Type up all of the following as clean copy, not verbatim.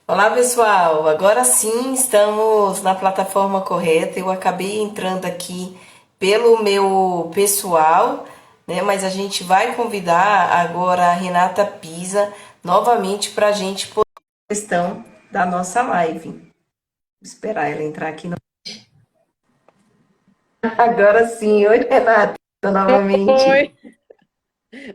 Olá, pessoal. Agora sim estamos na plataforma correta. Eu acabei entrando aqui pelo meu pessoal, né? Mas a gente vai convidar agora a Renata Pisa novamente para a gente poder a questão da nossa live. Vou esperar ela entrar aqui. Agora sim. Oi, Renata, novamente. Oi,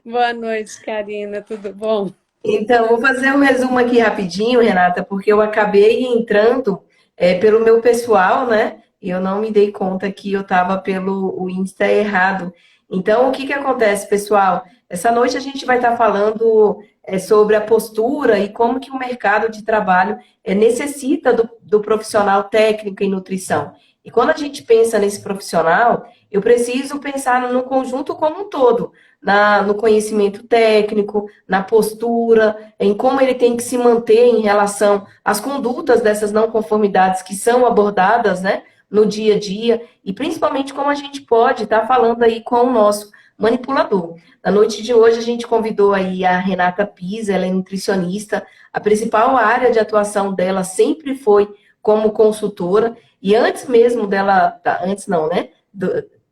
boa noite, Karina, tudo bom? Então, vou fazer um resumo aqui rapidinho, Renata, porque eu acabei entrando pelo meu pessoal, né? E eu não me dei conta que eu estava pelo o Insta errado. Então, o que que acontece, pessoal? Essa noite a gente vai estar falando sobre a postura e como que o mercado de trabalho necessita do profissional técnico em nutrição. E quando a gente pensa nesse profissional, eu preciso pensar no conjunto como um todo, no conhecimento técnico, na postura, em como ele tem que se manter em relação às condutas dessas não conformidades que são abordadas, né, no dia a dia, e principalmente como a gente pode estar falando aí com o nosso manipulador. Na noite de hoje a gente convidou aí a Renata Pisa, ela é nutricionista, a principal área de atuação dela sempre foi como consultora, e antes mesmo dela, antes não, né,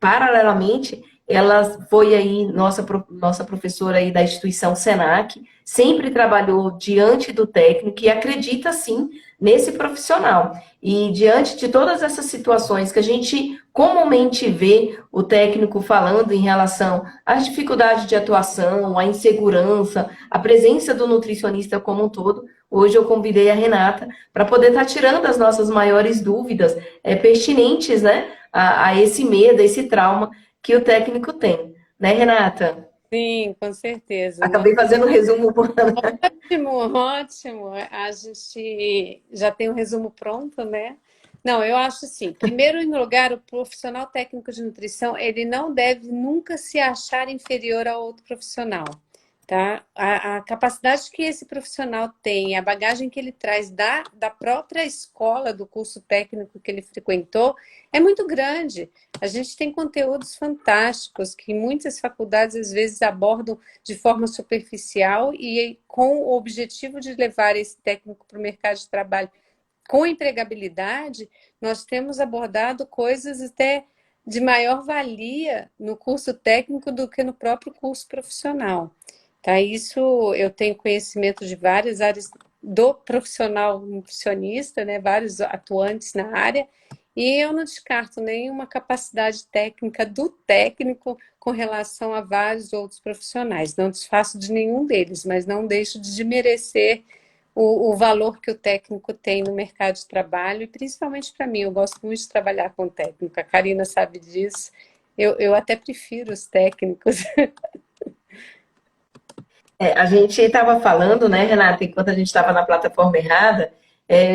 paralelamente, ela foi aí nossa professora aí da instituição Senac, sempre trabalhou diante do técnico e acredita sim nesse profissional. E diante de todas essas situações que a gente comumente vê o técnico falando em relação às dificuldades de atuação, à insegurança, a presença do nutricionista como um todo, hoje eu convidei a Renata para poder estar tirando as nossas maiores dúvidas pertinentes, né, a esse medo, a esse trauma que o técnico tem, né, Renata? Sim, com certeza. Acabei fazendo um resumo. Ótimo, ótimo. A gente já tem um resumo pronto, né? Não, eu acho assim, primeiro em lugar, o profissional técnico de nutrição, ele não deve nunca se achar inferior a outro profissional, tá? A capacidade que esse profissional tem, a bagagem que ele traz da própria escola, do curso técnico que ele frequentou, é muito grande. A gente tem conteúdos fantásticos que muitas faculdades às vezes abordam de forma superficial e com o objetivo de levar esse técnico para o mercado de trabalho com empregabilidade, nós temos abordado coisas até de maior valia no curso técnico do que no próprio curso profissional. Tá? Isso eu tenho conhecimento de várias áreas do profissional nutricionista, né? Vários atuantes na área, e eu não descarto nenhuma capacidade técnica do técnico com relação a vários outros profissionais. Não desfaço de nenhum deles, mas não deixo de desmerecer o valor que o técnico tem no mercado de trabalho, e principalmente para mim, eu gosto muito de trabalhar com técnico, a Karina sabe disso, eu até prefiro os técnicos. A gente estava falando, né, Renata, enquanto a gente estava na plataforma errada,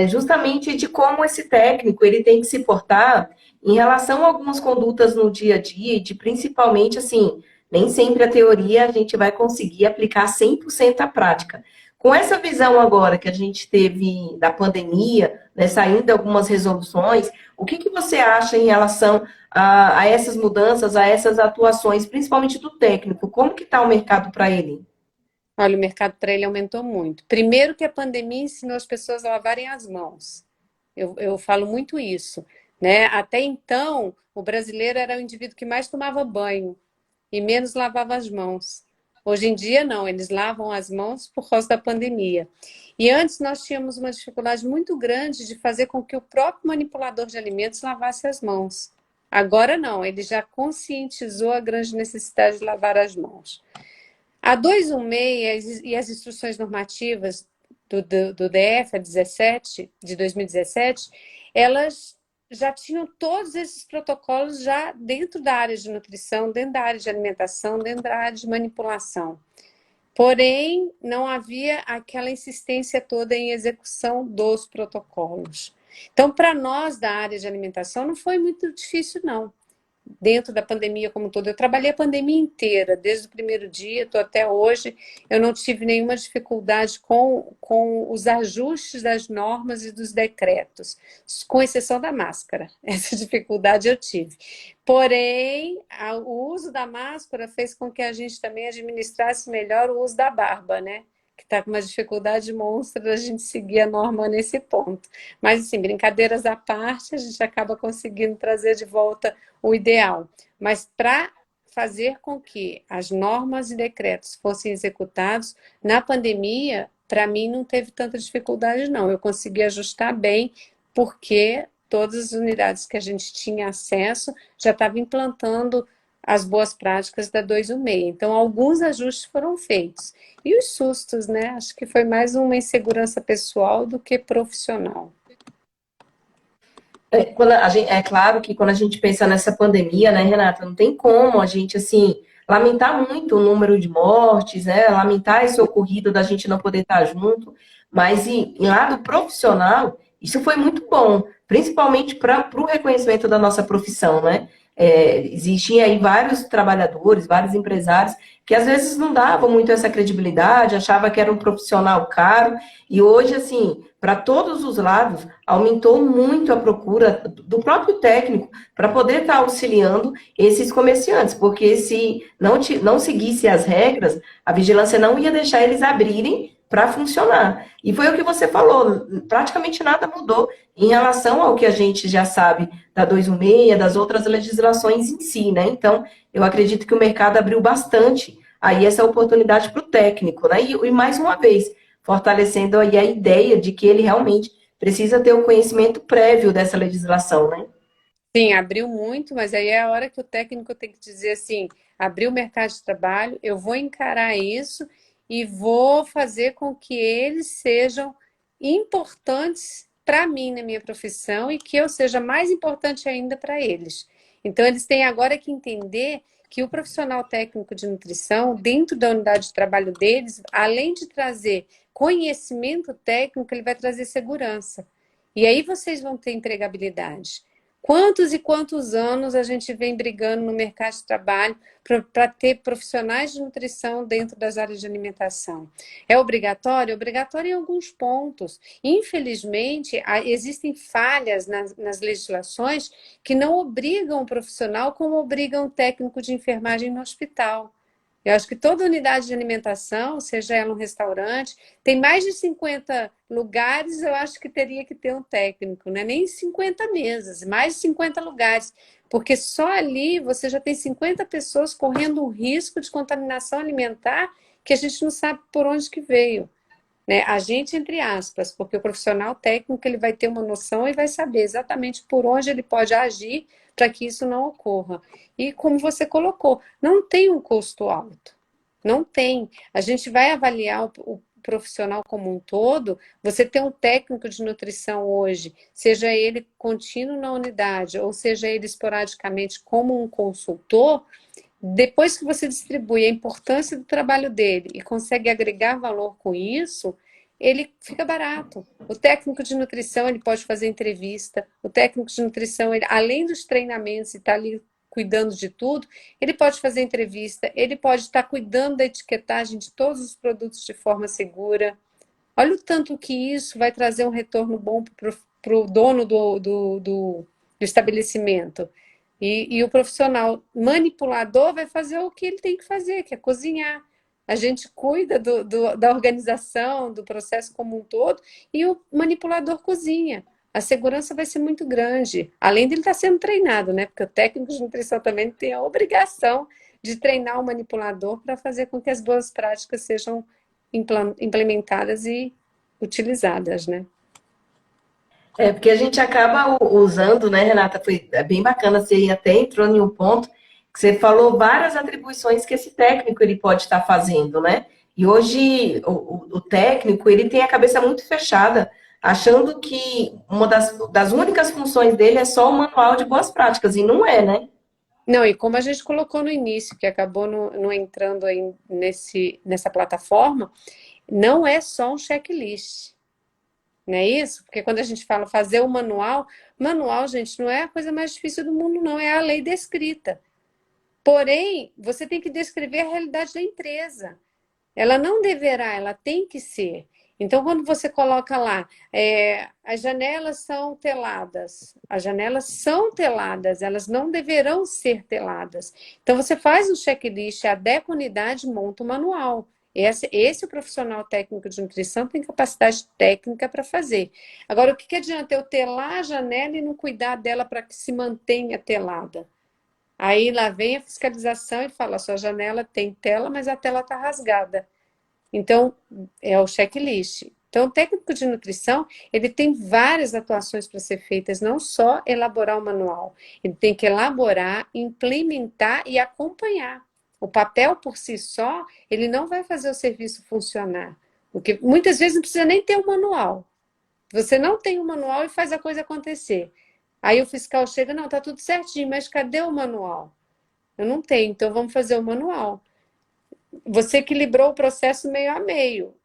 justamente de como esse técnico ele tem que se portar em relação a algumas condutas no dia a dia, e de principalmente assim, nem sempre a teoria a gente vai conseguir aplicar 100% à prática. Com essa visão agora que a gente teve da pandemia, né, saindo algumas resoluções, o que que você acha em relação a essas mudanças, a essas atuações, principalmente do técnico? Como que está o mercado para ele? Olha, o mercado para ele aumentou muito. Primeiro que a pandemia ensinou as pessoas a lavarem as mãos. Eu falo muito isso, né? Até então, o brasileiro era o indivíduo que mais tomava banho e menos lavava as mãos. Hoje em dia, não, eles lavam as mãos por causa da pandemia. E antes nós tínhamos uma dificuldade muito grande de fazer com que o próprio manipulador de alimentos lavasse as mãos. Agora não, ele já conscientizou a grande necessidade de lavar as mãos. A 216 e as instruções normativas do DF, a 17, de 2017, elas já tinham todos esses protocolos já dentro da área de nutrição, dentro da área de alimentação, dentro da área de manipulação. Porém, não havia aquela insistência toda em execução dos protocolos. Então, para nós da área de alimentação, não foi muito difícil, não, dentro da pandemia como um todo. Eu trabalhei a pandemia inteira, desde o primeiro dia, estou até hoje. Eu não tive nenhuma dificuldade com os ajustes das normas e dos decretos, com exceção da máscara. Essa dificuldade eu tive. Porém, o uso da máscara fez com que a gente também administrasse melhor o uso da barba, né? que está com uma dificuldade monstra da gente seguir a norma nesse ponto. Mas, assim, brincadeiras à parte, a gente acaba conseguindo trazer de volta o ideal. Mas para fazer com que as normas e decretos fossem executados, na pandemia, para mim, não teve tanta dificuldade, não. Eu consegui ajustar bem, porque todas as unidades que a gente tinha acesso já estavam implantando as boas práticas da 216. Então, alguns ajustes foram feitos. E os sustos, né? Acho que foi mais uma insegurança pessoal do que profissional. É claro que quando a gente pensa nessa pandemia, né, Renata, não tem como a gente, assim, lamentar muito o número de mortes, né, lamentar esse ocorrido da gente não poder estar junto, mas em lado profissional, isso foi muito bom, principalmente para o reconhecimento da nossa profissão, né? Existiam aí vários trabalhadores, vários empresários que às vezes não davam muito essa credibilidade, achava que era um profissional caro, e hoje, assim, para todos os lados, aumentou muito a procura do próprio técnico para poder estar auxiliando esses comerciantes, porque se não seguisse as regras, a vigilância não ia deixar eles abrirem para funcionar. E foi o que você falou, praticamente nada mudou em relação ao que a gente já sabe da 216, das outras legislações em si, né? Então, eu acredito que o mercado abriu bastante aí essa oportunidade para o técnico, né? E mais uma vez, fortalecendo aí a ideia de que ele realmente precisa ter o conhecimento prévio dessa legislação, né? Sim, abriu muito, mas aí é a hora que o técnico tem que dizer assim, abriu o mercado de trabalho, eu vou encarar isso e vou fazer com que eles sejam importantes para mim na minha profissão e que eu seja mais importante ainda para eles. Então, eles têm agora que entender que o profissional técnico de nutrição, dentro da unidade de trabalho deles, além de trazer conhecimento técnico, ele vai trazer segurança. E aí vocês vão ter empregabilidade. Quantos e quantos anos a gente vem brigando no mercado de trabalho para ter profissionais de nutrição dentro das áreas de alimentação? É obrigatório? É obrigatório em alguns pontos. Infelizmente, existem falhas nas legislações que não obrigam o profissional como obrigam o técnico de enfermagem no hospital. Eu acho que toda unidade de alimentação, seja ela um restaurante, tem mais de 50 lugares, eu acho que teria que ter um técnico, não é nem 50 mesas, mais de 50 lugares, porque só ali você já tem 50 pessoas correndo um risco de contaminação alimentar que a gente não sabe por onde que veio. Né? A gente, entre aspas, porque o profissional técnico ele vai ter uma noção e vai saber exatamente por onde ele pode agir para que isso não ocorra. E como você colocou, não tem um custo alto. Não tem. A gente vai avaliar o profissional como um todo. Você tem um técnico de nutrição hoje, seja ele contínuo na unidade, ou seja ele esporadicamente como um consultor, depois que você distribui a importância do trabalho dele e consegue agregar valor com isso, ele fica barato. O técnico de nutrição, ele pode fazer entrevista. O técnico de nutrição, ele, além dos treinamentos e estar ali cuidando de tudo, ele pode fazer entrevista, ele pode estar cuidando da etiquetagem de todos os produtos de forma segura. Olha o tanto que isso vai trazer um retorno bom para o dono do estabelecimento. E o profissional manipulador vai fazer o que ele tem que fazer, que é cozinhar. A gente cuida da organização, do processo como um todo, e o manipulador cozinha. A segurança vai ser muito grande, além de ele estar sendo treinado, né? Porque o técnico de nutrição também tem a obrigação de treinar o manipulador para fazer com que as boas práticas sejam implementadas e utilizadas, né? Porque a gente acaba usando, né, Renata? Foi bem bacana, você até entrou em um ponto que você falou várias atribuições que esse técnico ele pode estar fazendo, né? E hoje o técnico ele tem a cabeça muito fechada, achando que uma das únicas funções dele é só o manual de boas práticas, e não é, né? Não, e como a gente colocou no início, que acabou não entrando aí nessa plataforma, não é só um checklist. Não é isso? Porque quando a gente fala fazer o manual, gente, não é a coisa mais difícil do mundo, não, é a lei descrita. Porém, você tem que descrever a realidade da empresa. Ela não deverá, ela tem que ser. Então, quando você coloca lá, as janelas são teladas. As janelas são teladas, elas não deverão ser teladas. Então, você faz um checklist, adequa a unidade, monta o manual. Esse profissional técnico de nutrição tem capacidade técnica para fazer. Agora, o que, que adianta eu telar a janela e não cuidar dela para que se mantenha telada? Aí lá vem a fiscalização e fala, sua janela tem tela, mas a tela está rasgada. Então, é o checklist. Então, o técnico de nutrição, ele tem várias atuações para ser feitas, não só elaborar o manual. Ele tem que elaborar, implementar e acompanhar. O papel por si só, ele não vai fazer o serviço funcionar. Porque muitas vezes não precisa nem ter um manual. Você não tem um manual e faz a coisa acontecer. Aí o fiscal chega, não, tá tudo certinho, mas cadê o manual? Eu não tenho, então vamos fazer o manual. Você equilibrou o processo meio a meio.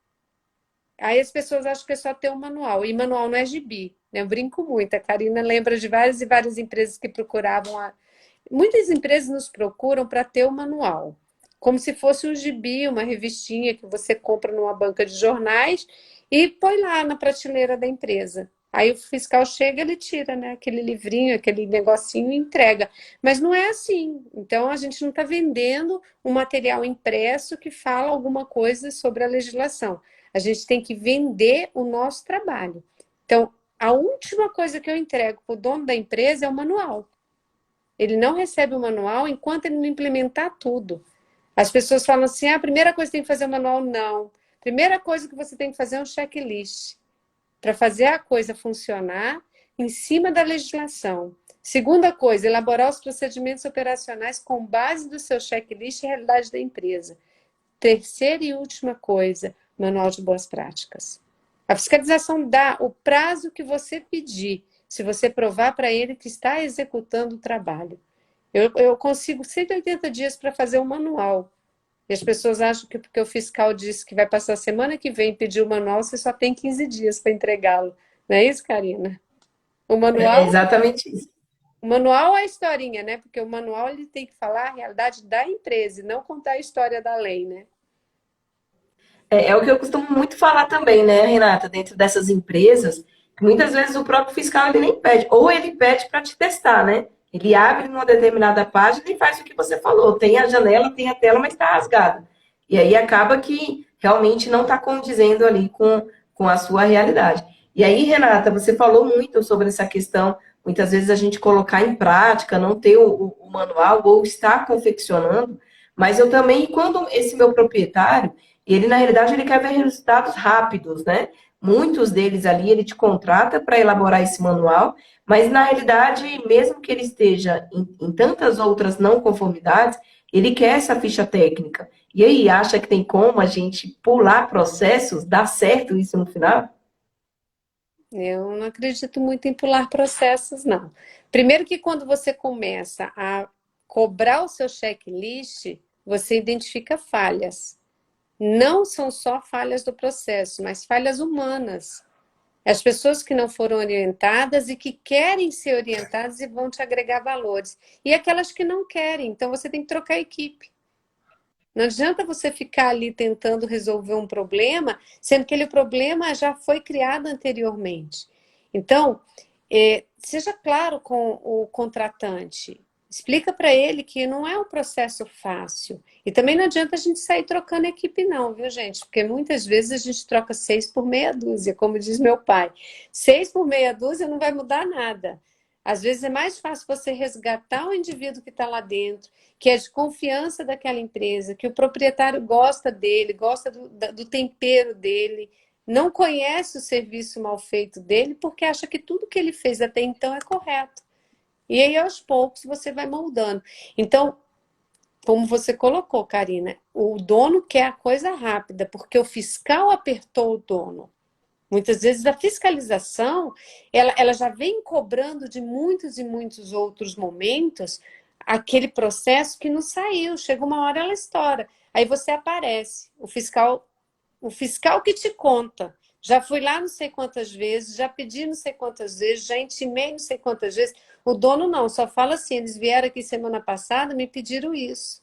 Aí as pessoas acham que é só ter um manual. E manual não é gibi. Né? Eu brinco muito. A Karina lembra de várias e várias empresas que procuravam. Muitas empresas nos procuram para ter o manual. Como se fosse um gibi, uma revistinha que você compra numa banca de jornais e põe lá na prateleira da empresa. Aí o fiscal chega, ele tira, né, aquele livrinho, aquele negocinho e entrega. Mas não é assim. Então a gente não está vendendo um material impresso que fala alguma coisa sobre a legislação. A gente tem que vender o nosso trabalho. Então, a última coisa que eu entrego para o dono da empresa é o manual. Ele não recebe o manual enquanto ele não implementar tudo. As pessoas falam assim, a primeira coisa que tem que fazer é o manual. Não. A primeira coisa que você tem que fazer é um checklist para fazer a coisa funcionar em cima da legislação. Segunda coisa, elaborar os procedimentos operacionais com base do seu checklist e realidade da empresa. Terceira e última coisa, manual de boas práticas. A fiscalização dá o prazo que você pedir, se você provar para ele que está executando o trabalho. Eu consigo 180 dias para fazer um manual. E as pessoas acham que porque o fiscal disse que vai passar a semana que vem pedir o manual, você só tem 15 dias para entregá-lo. Não é isso, Karina? O É manual, exatamente isso. o manual é a historinha, né? Porque o manual ele tem que falar a realidade da empresa e não contar a história da lei, né? É o que eu costumo muito falar também, né, Renata, dentro dessas empresas, que muitas vezes o próprio fiscal ele nem pede, ou ele pede para te testar, né? Ele abre numa determinada página e faz o que você falou. Tem a janela, tem a tela, mas está rasgada. E aí acaba que realmente não está condizendo ali com a sua realidade. E aí, Renata, você falou muito sobre essa questão, muitas vezes a gente colocar em prática, não ter o manual ou estar confeccionando, mas eu também, quando esse meu proprietário, ele, na realidade, ele quer ver resultados rápidos, né? Muitos deles ali, ele te contrata para elaborar esse manual, mas na realidade, mesmo que ele esteja em tantas outras não conformidades, ele quer essa ficha técnica. E aí, acha que tem como a gente pular processos? Dá certo isso no final? Eu não acredito muito em pular processos, não. Primeiro que quando você começa a cobrar o seu checklist, você identifica falhas. Não são só falhas do processo, mas falhas humanas. As pessoas que não foram orientadas e que querem ser orientadas e vão te agregar valores. E aquelas que não querem, então você tem que trocar a equipe. Não adianta você ficar ali tentando resolver um problema, sendo que aquele problema já foi criado anteriormente. Então, seja claro com o contratante. Explica para ele que não é um processo fácil. E também não adianta a gente sair trocando equipe, não, viu, gente? Porque muitas vezes a gente troca 6 por meia dúzia, como diz meu pai. 6 por meia dúzia não vai mudar nada. Às vezes é mais fácil você resgatar o indivíduo que está lá dentro, que é de confiança daquela empresa, que o proprietário gosta dele, gosta do tempero dele, não conhece o serviço mal feito dele, porque acha que tudo que ele fez até então é correto. E aí, aos poucos, você vai moldando. Então, como você colocou, Karina, o dono quer a coisa rápida, porque o fiscal apertou o dono. Muitas vezes a fiscalização, ela já vem cobrando de muitos e muitos outros momentos aquele processo que não saiu. Chega uma hora, ela estoura. Aí você aparece, o fiscal que te conta. Já fui lá não sei quantas vezes, já pedi não sei quantas vezes, já intimei não sei quantas vezes. O dono não, só fala assim, eles vieram aqui semana passada, me pediram isso.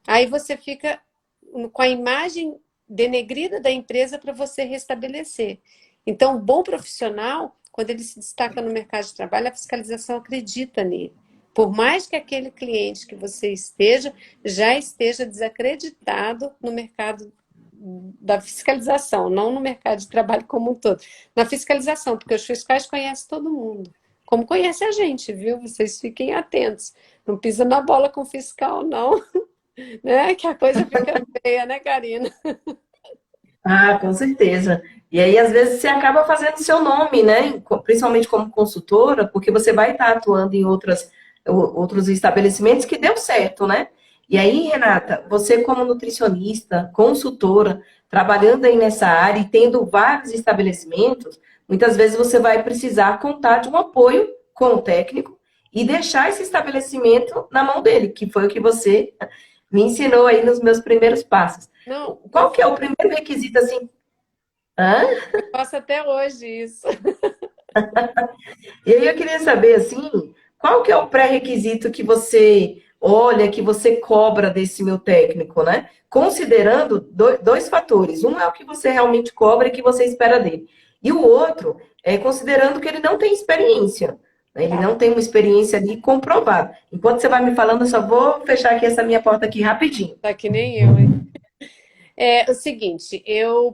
Aí você fica com a imagem denegrida da empresa para você restabelecer. Então, o bom profissional, quando ele se destaca no mercado de trabalho, a fiscalização acredita nele. Por mais que aquele cliente que você já esteja desacreditado no mercado da fiscalização, não no mercado de trabalho como um todo. Na fiscalização, porque os fiscais conhecem todo mundo. Como conhece a gente, viu? Vocês fiquem atentos. Não pisa na bola com o fiscal, não. Né? Que a coisa fica feia, né, Karina? Ah, com certeza. E aí, às vezes, você acaba fazendo seu nome, né? Principalmente como consultora, porque você vai estar atuando em outros estabelecimentos que deu certo, né? E aí, Renata, você como nutricionista, consultora, trabalhando aí nessa área e tendo vários estabelecimentos, muitas vezes você vai precisar contar de um apoio com o técnico e deixar esse estabelecimento na mão dele, que foi o que você me ensinou aí nos meus primeiros passos. Não, Qual que é o primeiro requisito, assim? Hã? eu faço até hoje isso. E aí eu queria saber, assim, qual que é o pré-requisito que você olha, que você cobra desse meu técnico, né? Considerando dois fatores. Um é o que você realmente cobra e que você espera dele. E o outro é considerando que ele não tem experiência, né? Ele Tá, não tem uma experiência ali comprovada. Enquanto você vai me falando, eu só vou fechar aqui essa minha porta aqui rapidinho. tá que nem eu, hein? É o seguinte,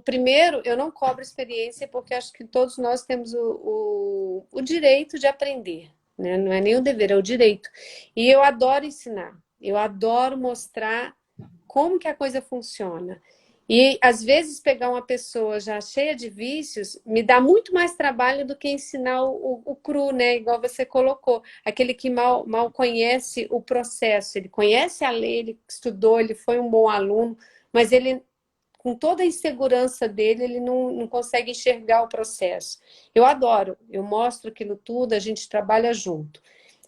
primeiro, eu não cobro experiência porque acho que todos nós temos o direito de aprender, né? Não é nem o dever, é o direito. E eu adoro ensinar, eu adoro mostrar como que a coisa funciona. E às vezes pegar uma pessoa já cheia de vícios me dá muito mais trabalho do que ensinar o cru, né? Igual você colocou, aquele que mal conhece o processo, ele conhece a lei, ele estudou, ele foi um bom aluno, mas ele com toda a insegurança dele, ele não consegue enxergar o processo. Eu adoro, eu mostro aquilo tudo, a gente trabalha junto.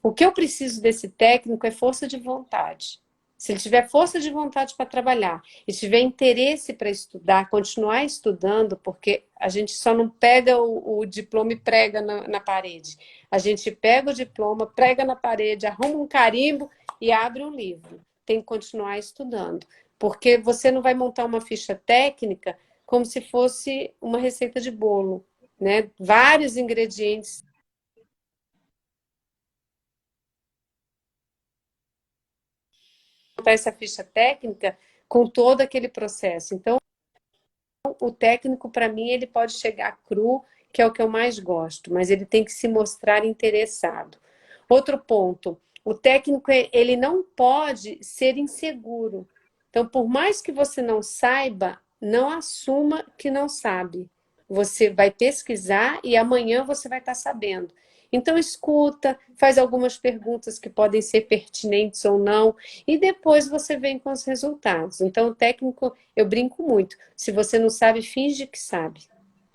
O que eu preciso desse técnico é força de vontade. Se ele tiver força de vontade para trabalhar e tiver interesse para estudar, continuar estudando, porque a gente só não pega o diploma e prega na parede. A gente pega o diploma, prega na parede, arruma um carimbo e abre um livro. Tem que continuar estudando. Porque você não vai montar uma ficha técnica como se fosse uma receita de bolo, né? Vários ingredientes. Montar essa ficha técnica com todo aquele processo. Então, o técnico, para mim, ele pode chegar cru, que é o que eu mais gosto, mas ele tem que se mostrar interessado. Outro ponto, o técnico, ele não pode ser inseguro. Então, por mais que você não saiba, não assuma que não sabe. Você vai pesquisar e amanhã você vai estar sabendo. Então, escuta, faz algumas perguntas que podem ser pertinentes ou não, e depois você vem com os resultados. Então, o técnico, eu brinco muito. Se você não sabe, finge que sabe.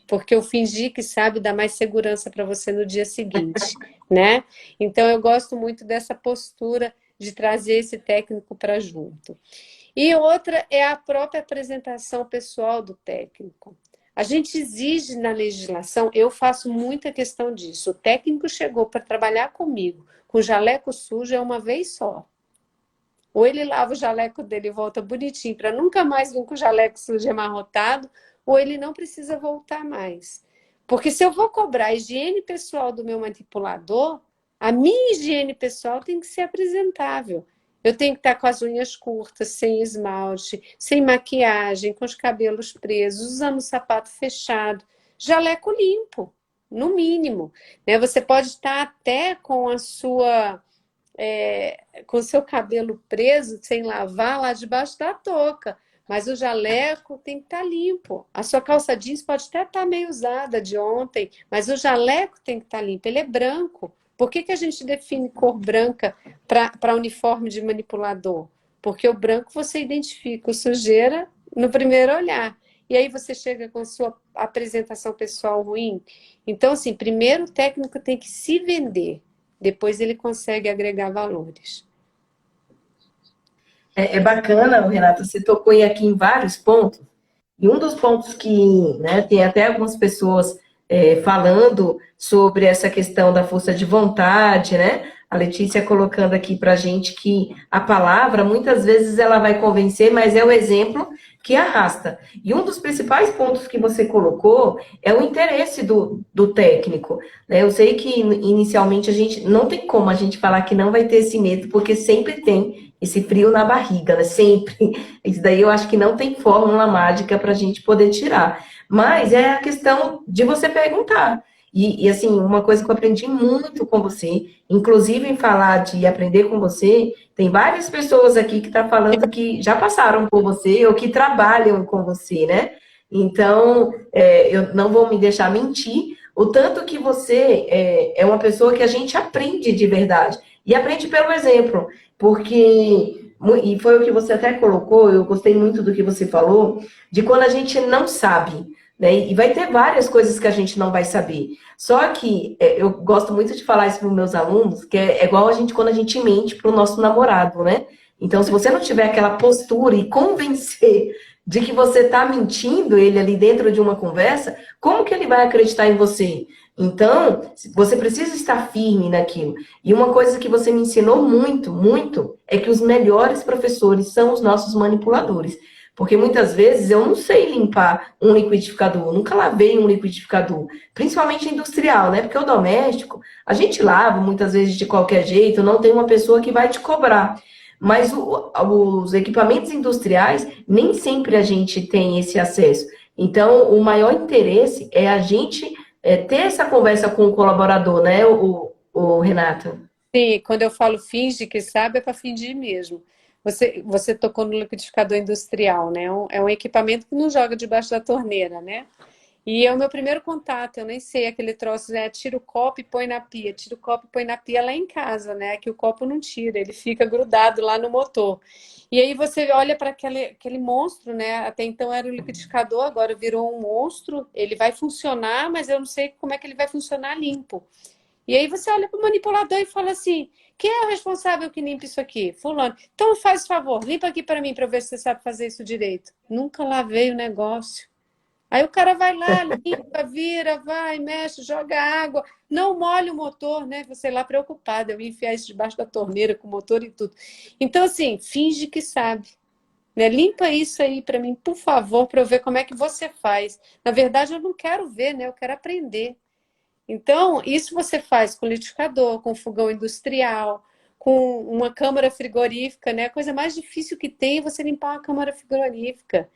Porque o fingir que sabe dá mais segurança para você no dia seguinte, né? Então, eu gosto muito dessa postura de trazer esse técnico para junto. E outra é a própria apresentação pessoal do técnico. A gente exige na legislação, eu faço muita questão disso. O técnico chegou para trabalhar comigo com jaleco sujo é uma vez só. Ou ele lava o jaleco dele e volta bonitinho para nunca mais vir com o jaleco sujo e amarrotado, ou ele não precisa voltar mais. Porque se eu vou cobrar a higiene pessoal do meu manipulador, a minha higiene pessoal tem que ser apresentável. Eu tenho que estar com as unhas curtas, sem esmalte, sem maquiagem, com os cabelos presos, usando sapato fechado, jaleco limpo, no mínimo. Né? Você pode estar até com com o seu cabelo preso, sem lavar, lá debaixo da touca. Mas o jaleco tem que estar limpo. A sua calça jeans pode até estar meio usada de ontem, mas o jaleco tem que estar limpo. Ele é branco. Por que a gente define cor branca para uniforme de manipulador? Porque o branco você identifica o sujeira no primeiro olhar. E aí você chega com sua apresentação pessoal ruim. Então, assim, primeiro o técnico tem que se vender. Depois ele consegue agregar valores. É bacana, Renata, você tocou aqui em vários pontos. E um dos pontos que, né, tem até algumas pessoas falando sobre essa questão da força de vontade, né? A Letícia colocando aqui para a gente que a palavra, muitas vezes, ela vai convencer, mas é o exemplo que arrasta. E um dos principais pontos que você colocou é o interesse do técnico, né? Eu sei que inicialmente a gente não tem como a gente falar que não vai ter esse medo, porque sempre tem esse frio na barriga, né? Sempre. Isso daí eu acho que não tem fórmula mágica para a gente poder tirar. Mas é a questão de você perguntar. Assim, uma coisa que eu aprendi muito com você, inclusive em falar de aprender com você, tem várias pessoas aqui que estão falando que já passaram por você ou que trabalham com você, né? Então, eu não vou me deixar mentir, o tanto que você é uma pessoa que a gente aprende de verdade. E aprende pelo exemplo, porque, e foi o que você até colocou, eu gostei muito do que você falou, de quando a gente não sabe, né? E vai ter várias coisas que a gente não vai saber. Só que eu gosto muito de falar isso para os meus alunos, que é igual a gente quando a gente mente para o nosso namorado, né? Então, se você não tiver aquela postura e convencer de que você está mentindo ele ali dentro de uma conversa, como que ele vai acreditar em você? Então, você precisa estar firme naquilo. E uma coisa que você me ensinou muito, muito, é que os melhores professores são os nossos manipuladores. Porque muitas vezes eu não sei limpar um liquidificador, nunca lavei um liquidificador, principalmente industrial, né? Porque o doméstico, a gente lava muitas vezes de qualquer jeito, não tem uma pessoa que vai te cobrar. Mas os equipamentos industriais, nem sempre a gente tem esse acesso. Então, o maior interesse é a gente ter essa conversa com o colaborador, né, o Renato? Sim, quando eu falo finge que sabe, é para fingir mesmo. Você tocou no liquidificador industrial, né? É um equipamento que não joga debaixo da torneira, né? E é o meu primeiro contato, eu nem sei, aquele troço, né? Tira o copo e põe na pia, tira o copo e põe na pia lá em casa, né? Que o copo não tira, ele fica grudado lá no motor. E aí você olha para aquele monstro, né? Até então era o liquidificador, agora virou um monstro, ele vai funcionar, mas eu não sei como é que ele vai funcionar limpo. E aí você olha para o manipulador e fala assim: quem é o responsável que limpa isso aqui? Fulano. Então faz favor, limpa aqui para mim para ver se você sabe fazer isso direito. Nunca lavei o negócio. Aí o cara vai lá, limpa, vira, vai, mexe, joga água, não molha o motor, né? Você lá preocupada, eu ia enfiar isso debaixo da torneira com o motor e tudo. Então, assim, finge que sabe. Né? Limpa isso aí para mim, por favor, para eu ver como é que você faz. Na verdade, eu não quero ver, né? Eu quero aprender. Então, isso você faz com liquidificador, com fogão industrial, com uma câmara frigorífica, né? A coisa mais difícil que tem é você limpar uma câmara frigorífica.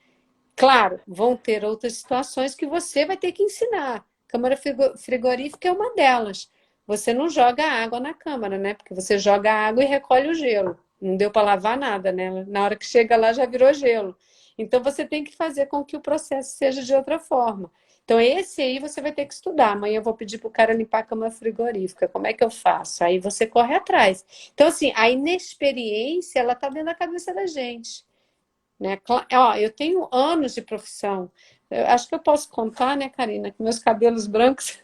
Claro, vão ter outras situações que você vai ter que ensinar. Câmara frigorífica é uma delas. Você não joga água na câmara, né? Porque você joga água e recolhe o gelo. Não deu para lavar nada, né? Na hora que chega lá já virou gelo. Então você tem que fazer com que o processo seja de outra forma. Então esse aí você vai ter que estudar. Amanhã eu vou pedir para o cara limpar a câmara frigorífica. Como é que eu faço? Aí você corre atrás. Então assim, a inexperiência ela está dentro da cabeça da gente. Né? Ó, eu tenho anos de profissão. Eu acho que eu posso contar, né, Karina, que meus cabelos brancos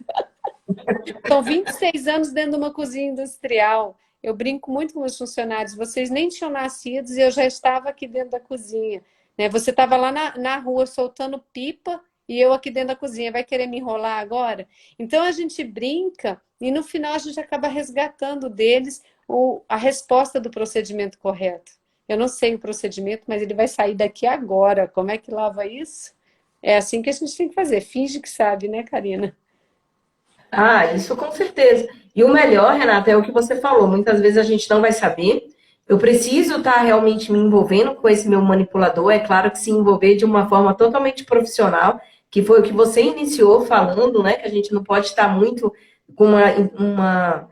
são 26 anos dentro de uma cozinha industrial. Eu brinco muito com os funcionários. Vocês nem tinham nascido e eu já estava aqui dentro da cozinha. Né? Você estava lá na rua soltando pipa e eu aqui dentro da cozinha. Vai querer me enrolar agora? Então a gente brinca e no final a gente acaba resgatando deles a resposta do procedimento correto. Eu não sei o procedimento, mas ele vai sair daqui agora. Como é que lava isso? É assim que a gente tem que fazer. Finge que sabe, né, Karina? Ah, isso com certeza. E o melhor, Renata, é o que você falou. Muitas vezes a gente não vai saber. Eu preciso estar realmente me envolvendo com esse meu manipulador. É claro que se envolver de uma forma totalmente profissional, que foi o que você iniciou falando, né? Que a gente não pode estar muito com uma...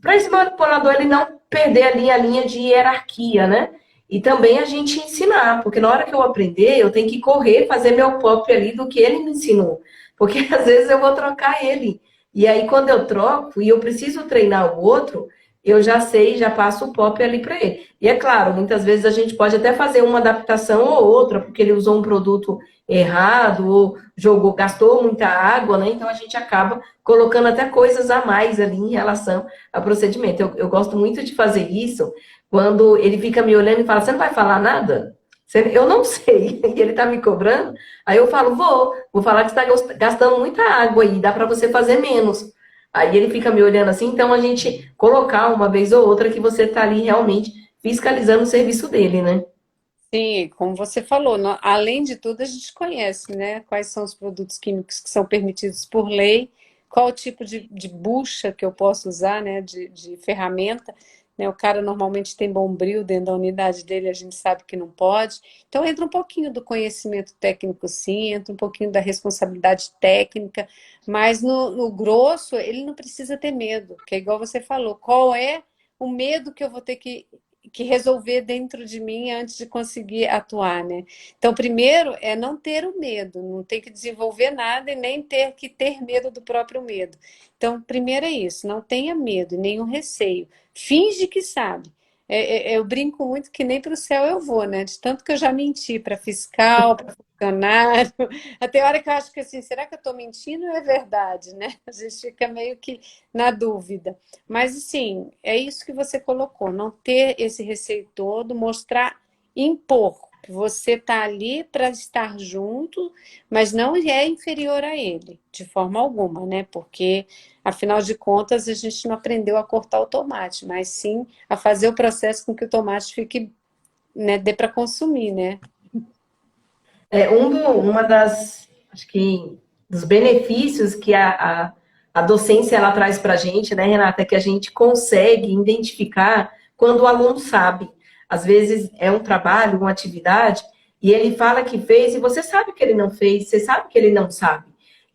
Para esse manipulador ele não perder ali a linha de hierarquia, né? E também a gente ensinar, porque na hora que eu aprender, eu tenho que correr, fazer meu pop ali do que ele me ensinou. Porque às vezes eu vou trocar ele. E aí, quando eu troco e eu preciso treinar o outro, eu já sei, já passo o pop ali para ele. E é claro, muitas vezes a gente pode até fazer uma adaptação ou outra, porque ele usou um produto errado, ou jogou, gastou muita água, né? Então a gente acaba colocando até coisas a mais ali em relação ao procedimento. Eu gosto muito de fazer isso quando ele fica me olhando e fala: você não vai falar nada? Eu não sei, e ele tá me cobrando, aí eu falo: vou falar que você está gastando muita água aí, dá para você fazer menos. Aí ele fica me olhando assim, então a gente colocar uma vez ou outra que você tá ali realmente fiscalizando o serviço dele, né? Sim, como você falou, além de tudo, a gente conhece, né? Quais são os produtos químicos que são permitidos por lei, qual o tipo de bucha que eu posso usar, né? De ferramenta, né? O cara normalmente tem bombril dentro da unidade dele, a gente sabe que não pode. Então, entra um pouquinho do conhecimento técnico, sim, entra um pouquinho da responsabilidade técnica, mas no grosso, ele não precisa ter medo, que é igual você falou, qual é o medo que eu vou ter que resolver dentro de mim antes de conseguir atuar, né? Então, primeiro é não ter o medo, não ter que desenvolver nada e nem ter que ter medo do próprio medo. Então, primeiro é isso, não tenha medo, nenhum receio. Finge que sabe. Eu brinco muito que nem para o céu eu vou, né? De tanto que eu já menti para fiscal, para funcionário. Até a hora que eu acho que assim, será que eu estou mentindo ou é verdade, né? A gente fica meio que na dúvida. Mas, assim, é isso que você colocou, não ter esse receio todo, mostrar, impor que você está ali para estar junto, mas não é inferior a ele, de forma alguma, né? Porque, afinal de contas, a gente não aprendeu a cortar o tomate, mas sim a fazer o processo com que o tomate fique, né, dê para consumir, né? Uma das, acho que, dos benefícios que a docência ela traz para a gente, né, Renata, é que a gente consegue identificar quando o aluno sabe. Às vezes é um trabalho, uma atividade, e ele fala que fez, e você sabe que ele não fez, você sabe que ele não sabe.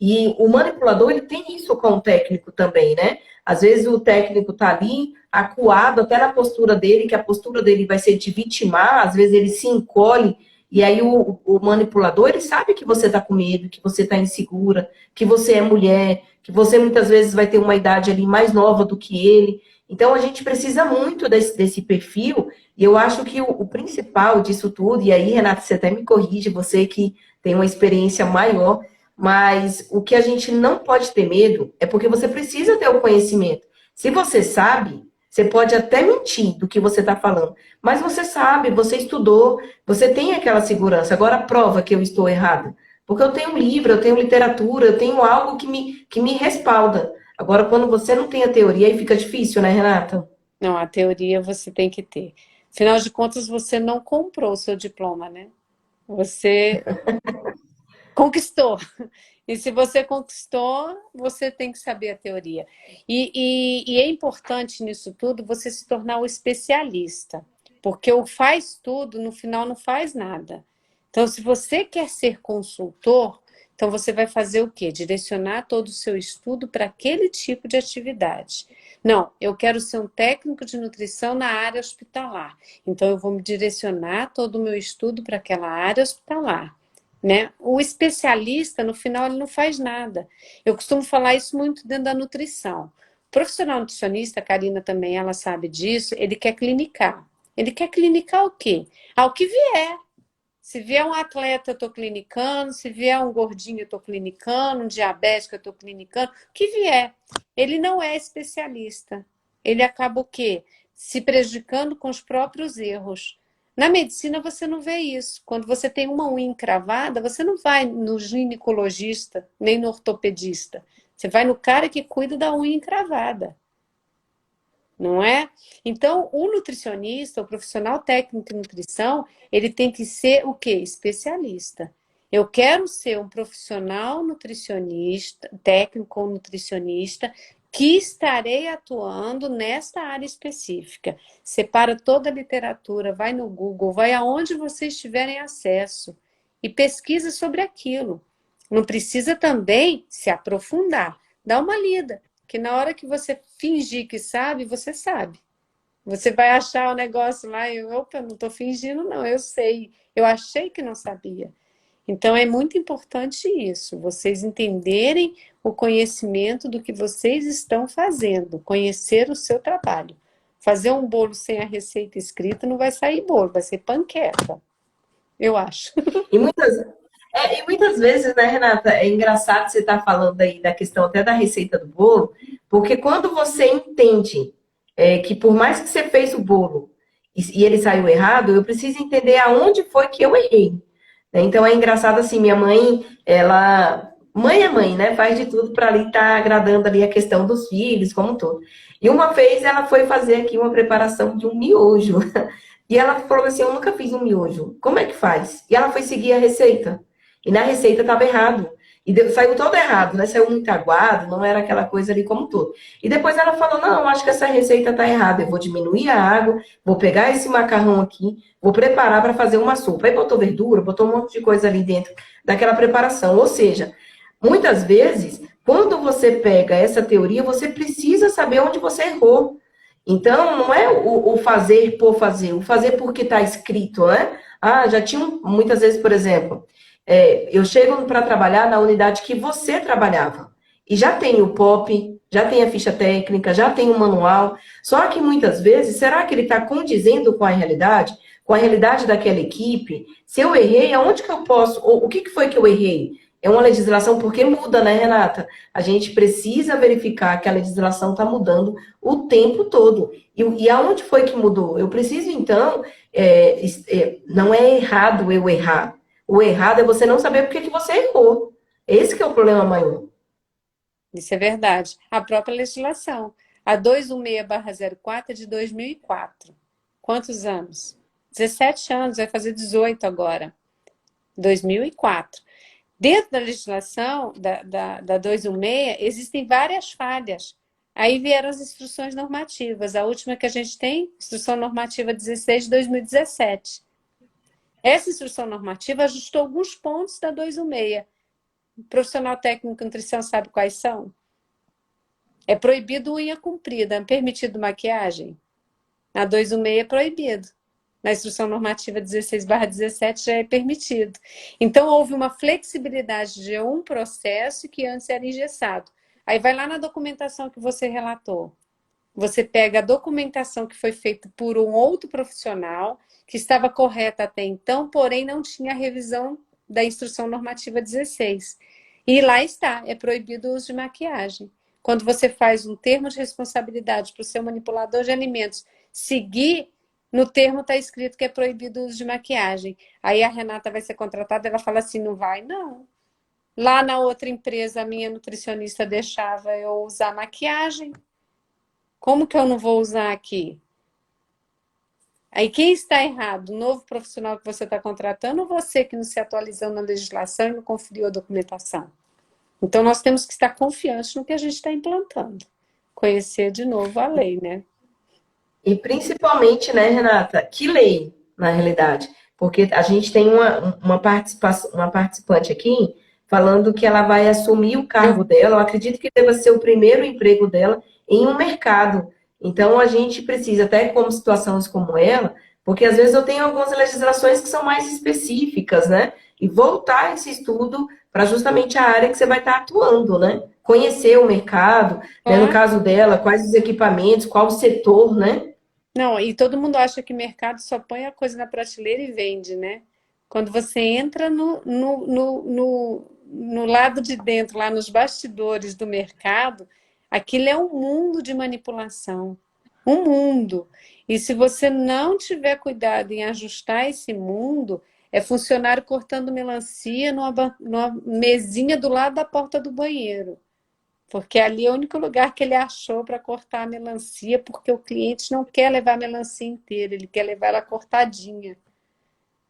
E o manipulador, ele tem isso com o técnico também, né? Às vezes o técnico está ali, acuado até na postura dele, que a postura dele vai ser de vitimar, às vezes ele se encolhe, e aí o manipulador, ele sabe que você está com medo, que você está insegura, que você é mulher, que você muitas vezes vai ter uma idade ali mais nova do que ele. Então a gente precisa muito desse perfil, e eu acho que o principal disso tudo, e aí, Renata, você até me corrige, você que tem uma experiência maior, mas o que a gente não pode ter medo é porque você precisa ter o conhecimento. Se você sabe, você pode até mentir do que você está falando, mas você sabe, você estudou, você tem aquela segurança. Agora prova que eu estou errada. Porque eu tenho um livro, eu tenho literatura, eu tenho algo que me respalda. Agora, quando você não tem a teoria, aí fica difícil, né, Renata? Não, a teoria você tem que ter. Afinal de contas, você não comprou o seu diploma, né? Você conquistou. E se você conquistou, você tem que saber a teoria. E é importante nisso tudo você se tornar um especialista, porque o faz tudo, no final, não faz nada. Então, se você quer ser consultor, então você vai fazer o quê? Direcionar todo o seu estudo para aquele tipo de atividade. Não, eu quero ser um técnico de nutrição na área hospitalar. Então, eu vou me direcionar todo o meu estudo para aquela área hospitalar. Né? O especialista, no final, ele não faz nada. Eu costumo falar isso muito dentro da nutrição. O profissional nutricionista, a Karina também, ela sabe disso, ele quer clinicar. Ele quer clinicar o quê? Ao que vier. Se vier um atleta, eu estou clinicando. Se vier um gordinho, eu estou clinicando. Um diabético, eu estou clinicando. O que vier. Ele não é especialista. Ele acaba o quê? Se prejudicando com os próprios erros. Na medicina, você não vê isso. Quando você tem uma unha encravada, você não vai no ginecologista, nem no ortopedista. Você vai no cara que cuida da unha encravada. Não é? Então, o nutricionista, o profissional técnico em nutrição, ele tem que ser o quê? Especialista. Eu quero ser um profissional nutricionista, técnico ou nutricionista, que estarei atuando nesta área específica. Separa toda a literatura, vai no Google, vai aonde vocês tiverem acesso e pesquisa sobre aquilo. Não precisa também se aprofundar. Dá uma lida, que na hora que você fingir que sabe, você sabe. Você vai achar o negócio lá e, opa, não estou fingindo, não, eu sei. Eu achei que não sabia. Então, é muito importante isso, vocês entenderem o conhecimento do que vocês estão fazendo, conhecer o seu trabalho. Fazer um bolo sem a receita escrita não vai sair bolo, vai ser panqueca, eu acho. E muitas vezes, né, Renata, é engraçado você estar falando aí da questão até da receita do bolo, porque quando você entende que por mais que você fez o bolo e ele saiu errado, eu preciso entender aonde foi que eu errei. Né? Então é engraçado assim, minha mãe, ela. Mãe é mãe, né? Faz de tudo para ali estar agradando ali a questão dos filhos, como um todo. E uma vez ela foi fazer aqui uma preparação de um miojo. E ela falou assim, eu nunca fiz um miojo. Como é que faz? E ela foi seguir a receita. E na receita estava errado. E saiu todo errado, né? Saiu muito aguado, não era aquela coisa ali como todo. E depois ela falou, não, acho que essa receita está errada. Eu vou diminuir a água, vou pegar esse macarrão aqui, vou preparar para fazer uma sopa. Aí botou verdura, botou um monte de coisa ali dentro daquela preparação. Ou seja, muitas vezes, quando você pega essa teoria, você precisa saber onde você errou. Então, não é o fazer por fazer, o fazer porque está escrito, né? Ah, já tinha muitas vezes, por exemplo, eu chego para trabalhar na unidade que você trabalhava. E já tem o POP, já tem a ficha técnica, já tem o manual. Só que muitas vezes, será que ele está condizendo com a realidade daquela equipe? Se eu errei, aonde que eu posso? O que foi que eu errei? É uma legislação porque muda, né, Renata? A gente precisa verificar que a legislação está mudando o tempo todo. E aonde foi que mudou? Eu preciso, então, não é errado eu errar. O errado é você não saber por que você errou. Esse que é o problema maior. Isso é verdade. A própria legislação. A 216/04 é de 2004. Quantos anos? 17 anos, vai fazer 18 agora. 2004. Dentro da legislação da 216, existem várias falhas. Aí vieram as instruções normativas. A última que a gente tem, Instrução Normativa 16 de 2017. Essa instrução normativa ajustou alguns pontos da 216. O profissional técnico em nutrição sabe quais são? É proibido unha comprida, é permitido maquiagem? Na 216 é proibido. Na instrução normativa 16/17 já é permitido. Então, houve uma flexibilidade de um processo que antes era engessado. Aí vai lá na documentação que você relatou. Você pega a documentação que foi feita por um outro profissional, que estava correta até então, porém não tinha a revisão da instrução normativa 16. E lá está, é proibido o uso de maquiagem. Quando você faz um termo de responsabilidade para o seu manipulador de alimentos seguir, no termo está escrito que é proibido o uso de maquiagem. Aí a Renata vai ser contratada, ela fala assim, não vai? Não. Lá na outra empresa, a minha nutricionista deixava eu usar maquiagem. Como que eu não vou usar aqui? Aí quem está errado? O novo profissional que você está contratando ou você que não se atualizou na legislação e não conferiu a documentação? Então nós temos que estar confiantes no que a gente está implantando. Conhecer de novo a lei, né? E principalmente, né, Renata, que lei, na realidade? Porque a gente tem uma participante aqui falando que ela vai assumir o cargo dela, eu acredito que deva ser o primeiro emprego dela em um mercado. Então, a gente precisa, até como situações como ela, porque às vezes eu tenho algumas legislações que são mais específicas, né? E voltar esse estudo para justamente a área que você vai estar atuando, né? Conhecer o mercado, né? No caso dela, quais os equipamentos, qual o setor, né? Não, e todo mundo acha que mercado só põe a coisa na prateleira e vende, né? Quando você entra no lado de dentro, lá nos bastidores do mercado, aquilo é um mundo de manipulação. Um mundo. E se você não tiver cuidado em ajustar esse mundo, é funcionário cortando melancia numa mesinha do lado da porta do banheiro. Porque ali é o único lugar que ele achou para cortar a melancia, porque o cliente não quer levar a melancia inteira, ele quer levar ela cortadinha.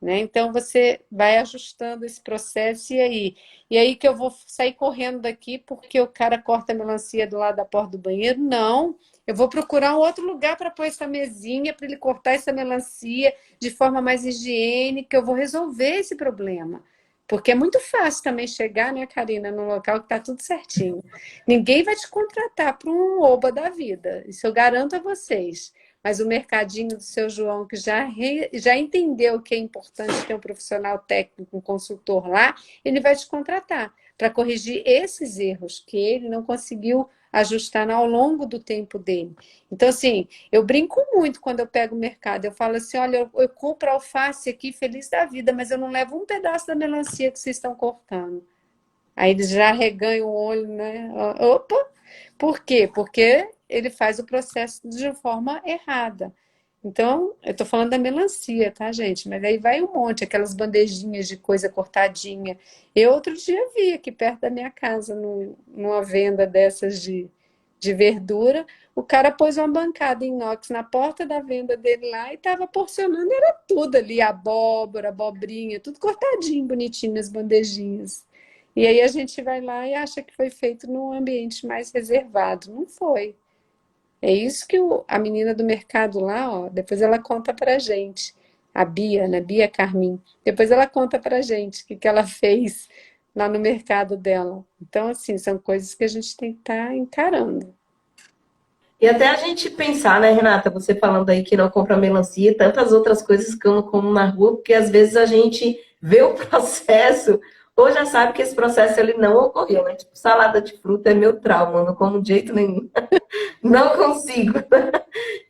Né? Então você vai ajustando esse processo e aí que eu vou sair correndo daqui porque o cara corta a melancia do lado da porta do banheiro? Não, eu vou procurar um outro lugar para pôr essa mesinha para ele cortar essa melancia de forma mais higiênica. Eu vou resolver esse problema. Porque é muito fácil também chegar, né, Karina, num local que está tudo certinho. Ninguém vai te contratar para um oba da vida. Isso eu garanto a vocês. Mas o mercadinho do seu João, que já entendeu que é importante ter um profissional técnico, um consultor lá, ele vai te contratar para corrigir esses erros que ele não conseguiu ajustar ao longo do tempo dele. Então, assim, eu brinco muito quando eu pego o mercado. Eu falo assim, olha, eu compro alface aqui, feliz da vida, mas eu não levo um pedaço da melancia que vocês estão cortando. Aí eles já reganham o olho, né? Opa! Por quê? Porque ele faz o processo de forma errada. Então, eu estou falando da melancia, tá, gente? Mas aí vai um monte, aquelas bandejinhas de coisa cortadinha. Eu outro dia vi aqui perto da minha casa, numa venda dessas de de verdura, o cara pôs uma bancada inox na porta da venda dele lá e estava porcionando, era tudo ali, abóbora, abobrinha, tudo cortadinho, bonitinho nas bandejinhas. E aí a gente vai lá e acha que foi feito num ambiente mais reservado. Não foi. É isso que a menina do mercado lá, ó, depois ela conta pra gente. A Bia, né? Bia Carmin. Depois ela conta pra gente o que que ela fez lá no mercado dela. Então, assim, são coisas que a gente tem que estar encarando. E até a gente pensar, né, Renata, você falando aí que não compra melancia e tantas outras coisas que eu não como na rua, porque às vezes a gente vê o processo ou já sabe que esse processo ele não ocorreu, né? Tipo, salada de fruta é meu trauma, eu não como de jeito nenhum. Não consigo.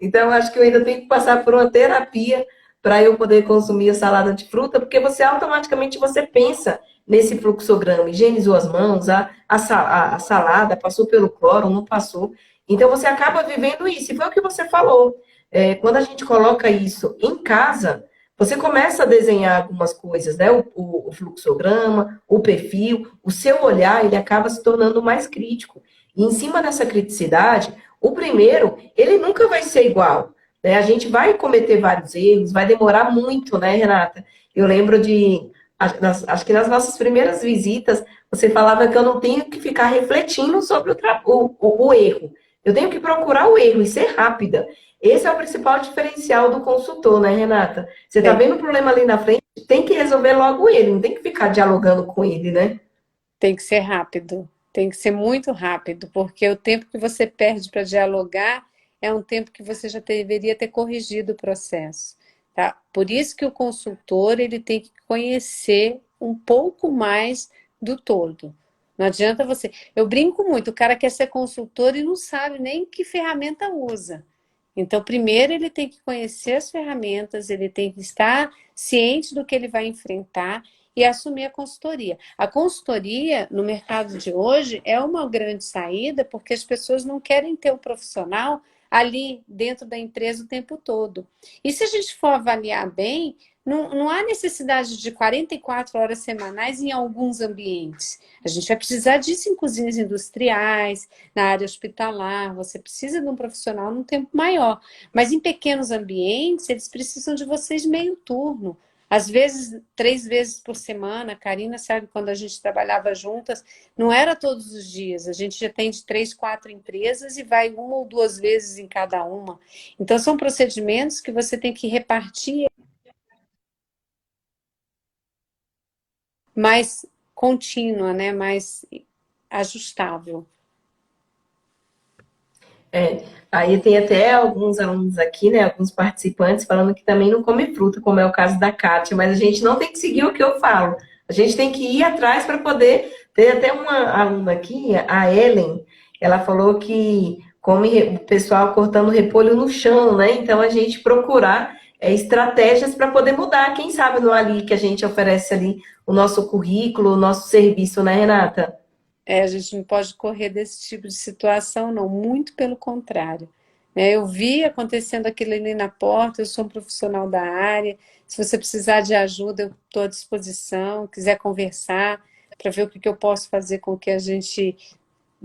Então, acho que eu ainda tenho que passar por uma terapia para eu poder consumir a salada de fruta, porque você automaticamente você pensa nesse fluxograma, higienizou as mãos, a salada passou pelo cloro, não passou. Então, você acaba vivendo isso. E foi o que você falou. Quando a gente coloca isso em casa, você começa a desenhar algumas coisas, né? O fluxograma, o perfil, o seu olhar, ele acaba se tornando mais crítico. E em cima dessa criticidade, o primeiro, ele nunca vai ser igual, né? A gente vai cometer vários erros, vai demorar muito, né, Renata? Eu lembro acho que nas nossas primeiras visitas, você falava que eu não tenho que ficar refletindo sobre o erro. Eu tenho que procurar o erro e ser rápida. Esse é o principal diferencial do consultor, né, Renata? Você está Tem, vendo o problema ali na frente, tem que resolver logo ele, não tem que ficar dialogando com ele, né? tem que ser rápido. Tem que ser muito rápido, porque o tempo que você perde para dialogar é um tempo que você já deveria ter corrigido o processo. Tá? Por isso que o consultor ele tem que conhecer um pouco mais do todo. Não adianta você. Eu brinco muito, o cara quer ser consultor e não sabe nem que ferramenta usa. Então, primeiro ele tem que conhecer as ferramentas, ele tem que estar ciente do que ele vai enfrentar e assumir a consultoria. A consultoria, no mercado de hoje, é uma grande saída porque as pessoas não querem ter o profissional ali dentro da empresa o tempo todo. E se a gente for avaliar bem, não há necessidade de 44 horas semanais em alguns ambientes. A gente vai precisar disso em cozinhas industriais, na área hospitalar, você precisa de um profissional num tempo maior. Mas em pequenos ambientes, eles precisam de vocês meio turno. Às vezes, 3 vezes por semana, a Karina sabe, quando a gente trabalhava juntas, não era todos os dias. A gente já tem de 3, 4 empresas e vai 1 ou 2 vezes em cada uma. Então, são procedimentos que você tem que repartir mais contínua, né? Mais ajustável. Aí tem até alguns alunos aqui, né, alguns participantes falando que também não come fruta, como é o caso da Kátia, mas a gente não tem que seguir o que eu falo. A gente tem que ir atrás para poder. Tem até uma aluna aqui, a Ellen, ela falou que come o pessoal cortando repolho no chão, né? Então a gente procurar estratégias para poder mudar. Quem sabe no ali que a gente oferece ali o nosso currículo, o nosso serviço, né, Renata? A gente não pode correr desse tipo de situação, não, muito pelo contrário. Né? Eu vi acontecendo aquilo ali na porta, eu sou um profissional da área, se você precisar de ajuda, eu estou à disposição, quiser conversar, para ver o que eu posso fazer com que a gente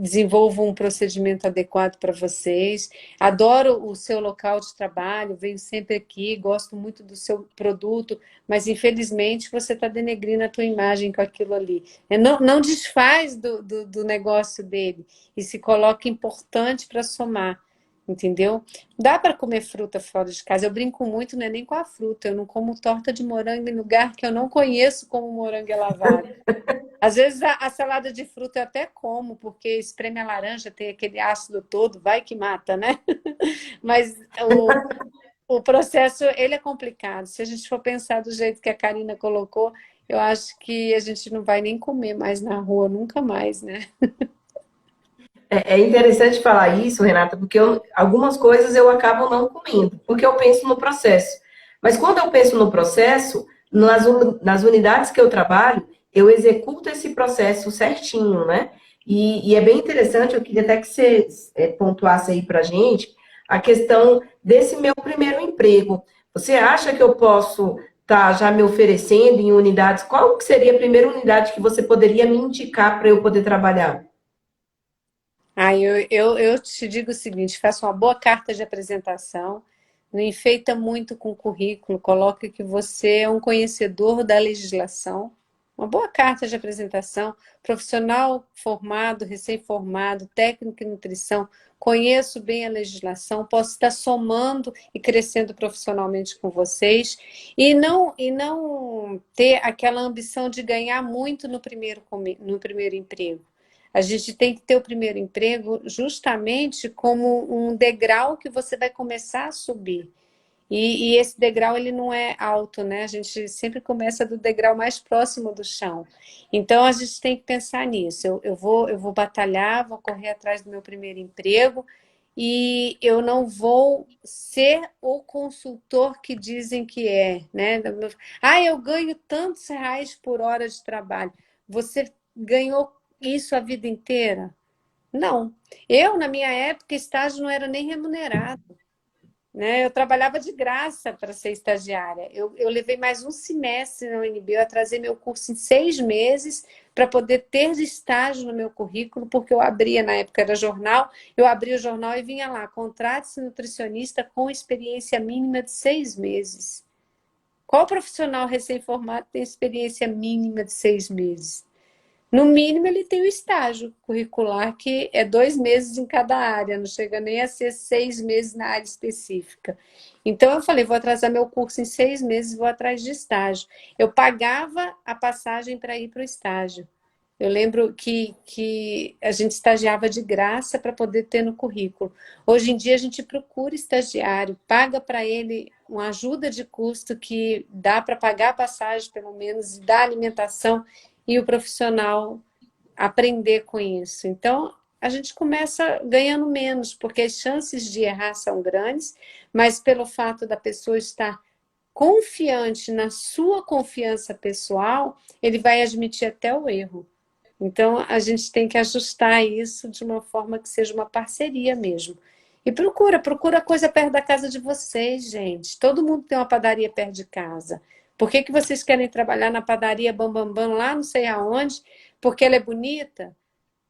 desenvolva um procedimento adequado para vocês. Adoro o seu local de trabalho, venho sempre aqui, gosto muito do seu produto, mas infelizmente você está denegrindo a tua imagem com aquilo ali. Não desfaz do negócio dele e se coloca importante para somar. Entendeu? Dá para comer fruta fora de casa. Eu brinco muito, não é nem com a fruta. Eu não como torta de morango em lugar que eu não conheço como morango é lavado. Às vezes a salada de fruta eu até como, porque espreme a laranja, tem aquele ácido todo, vai que mata, né? Mas o processo, ele é complicado. Se a gente for pensar do jeito que a Karina colocou, eu acho que a gente não vai nem comer mais na rua, nunca mais, né? É interessante falar isso, Renata, porque algumas coisas eu acabo não comendo, porque eu penso no processo. Mas quando eu penso no processo, nas unidades que eu trabalho, eu executo esse processo certinho, né? E é bem interessante, eu queria até que você pontuasse aí pra gente a questão desse meu primeiro emprego. Você acha que eu posso estar já me oferecendo em unidades? Qual que seria a primeira unidade que você poderia me indicar para eu poder trabalhar? Eu te digo o seguinte, faça uma boa carta de apresentação, não enfeita muito com o currículo, coloque que você é um conhecedor da legislação, uma boa carta de apresentação, profissional formado, recém-formado, técnico em nutrição, conheço bem a legislação, posso estar somando e crescendo profissionalmente com vocês, e não ter aquela ambição de ganhar muito no primeiro emprego. A gente tem que ter o primeiro emprego justamente como um degrau que você vai começar a subir. E esse degrau ele não é alto, né? A gente sempre começa do degrau mais próximo do chão. Então a gente tem que pensar nisso. Eu vou batalhar, vou correr atrás do meu primeiro emprego e eu não vou ser o consultor que dizem que é, né? Ah, eu ganho tantos reais por hora de trabalho. Você ganhou isso a vida inteira? Não. Eu, na minha época, estágio não era nem remunerado, né? Eu trabalhava de graça para ser estagiária. Eu levei mais um semestre na UNB, eu atrasei meu curso em 6 meses para poder ter estágio no meu currículo, porque eu abria, na época era jornal, eu abria o jornal e vinha lá, contrate-se nutricionista com experiência mínima de 6 meses. Qual profissional recém-formado tem experiência mínima de 6 meses? No mínimo, ele tem o estágio curricular, que é 2 meses em cada área, não chega nem a ser 6 meses na área específica. Então, eu falei, vou atrasar meu curso em 6 meses, vou atrás de estágio. Eu pagava a passagem para ir para o estágio. Eu lembro que a gente estagiava de graça para poder ter no currículo. Hoje em dia, a gente procura estagiário, paga para ele uma ajuda de custo que dá para pagar a passagem, pelo menos, e dá alimentação, e o profissional aprender com isso. Então, a gente começa ganhando menos, porque as chances de errar são grandes, mas pelo fato da pessoa estar confiante na sua confiança pessoal, ele vai admitir até o erro. Então, a gente tem que ajustar isso de uma forma que seja uma parceria mesmo. E procura coisa perto da casa de vocês, gente. Todo mundo tem uma padaria perto de casa. Por que que vocês querem trabalhar na padaria Bambambam Bam, Bam, lá não sei aonde? Porque ela é bonita?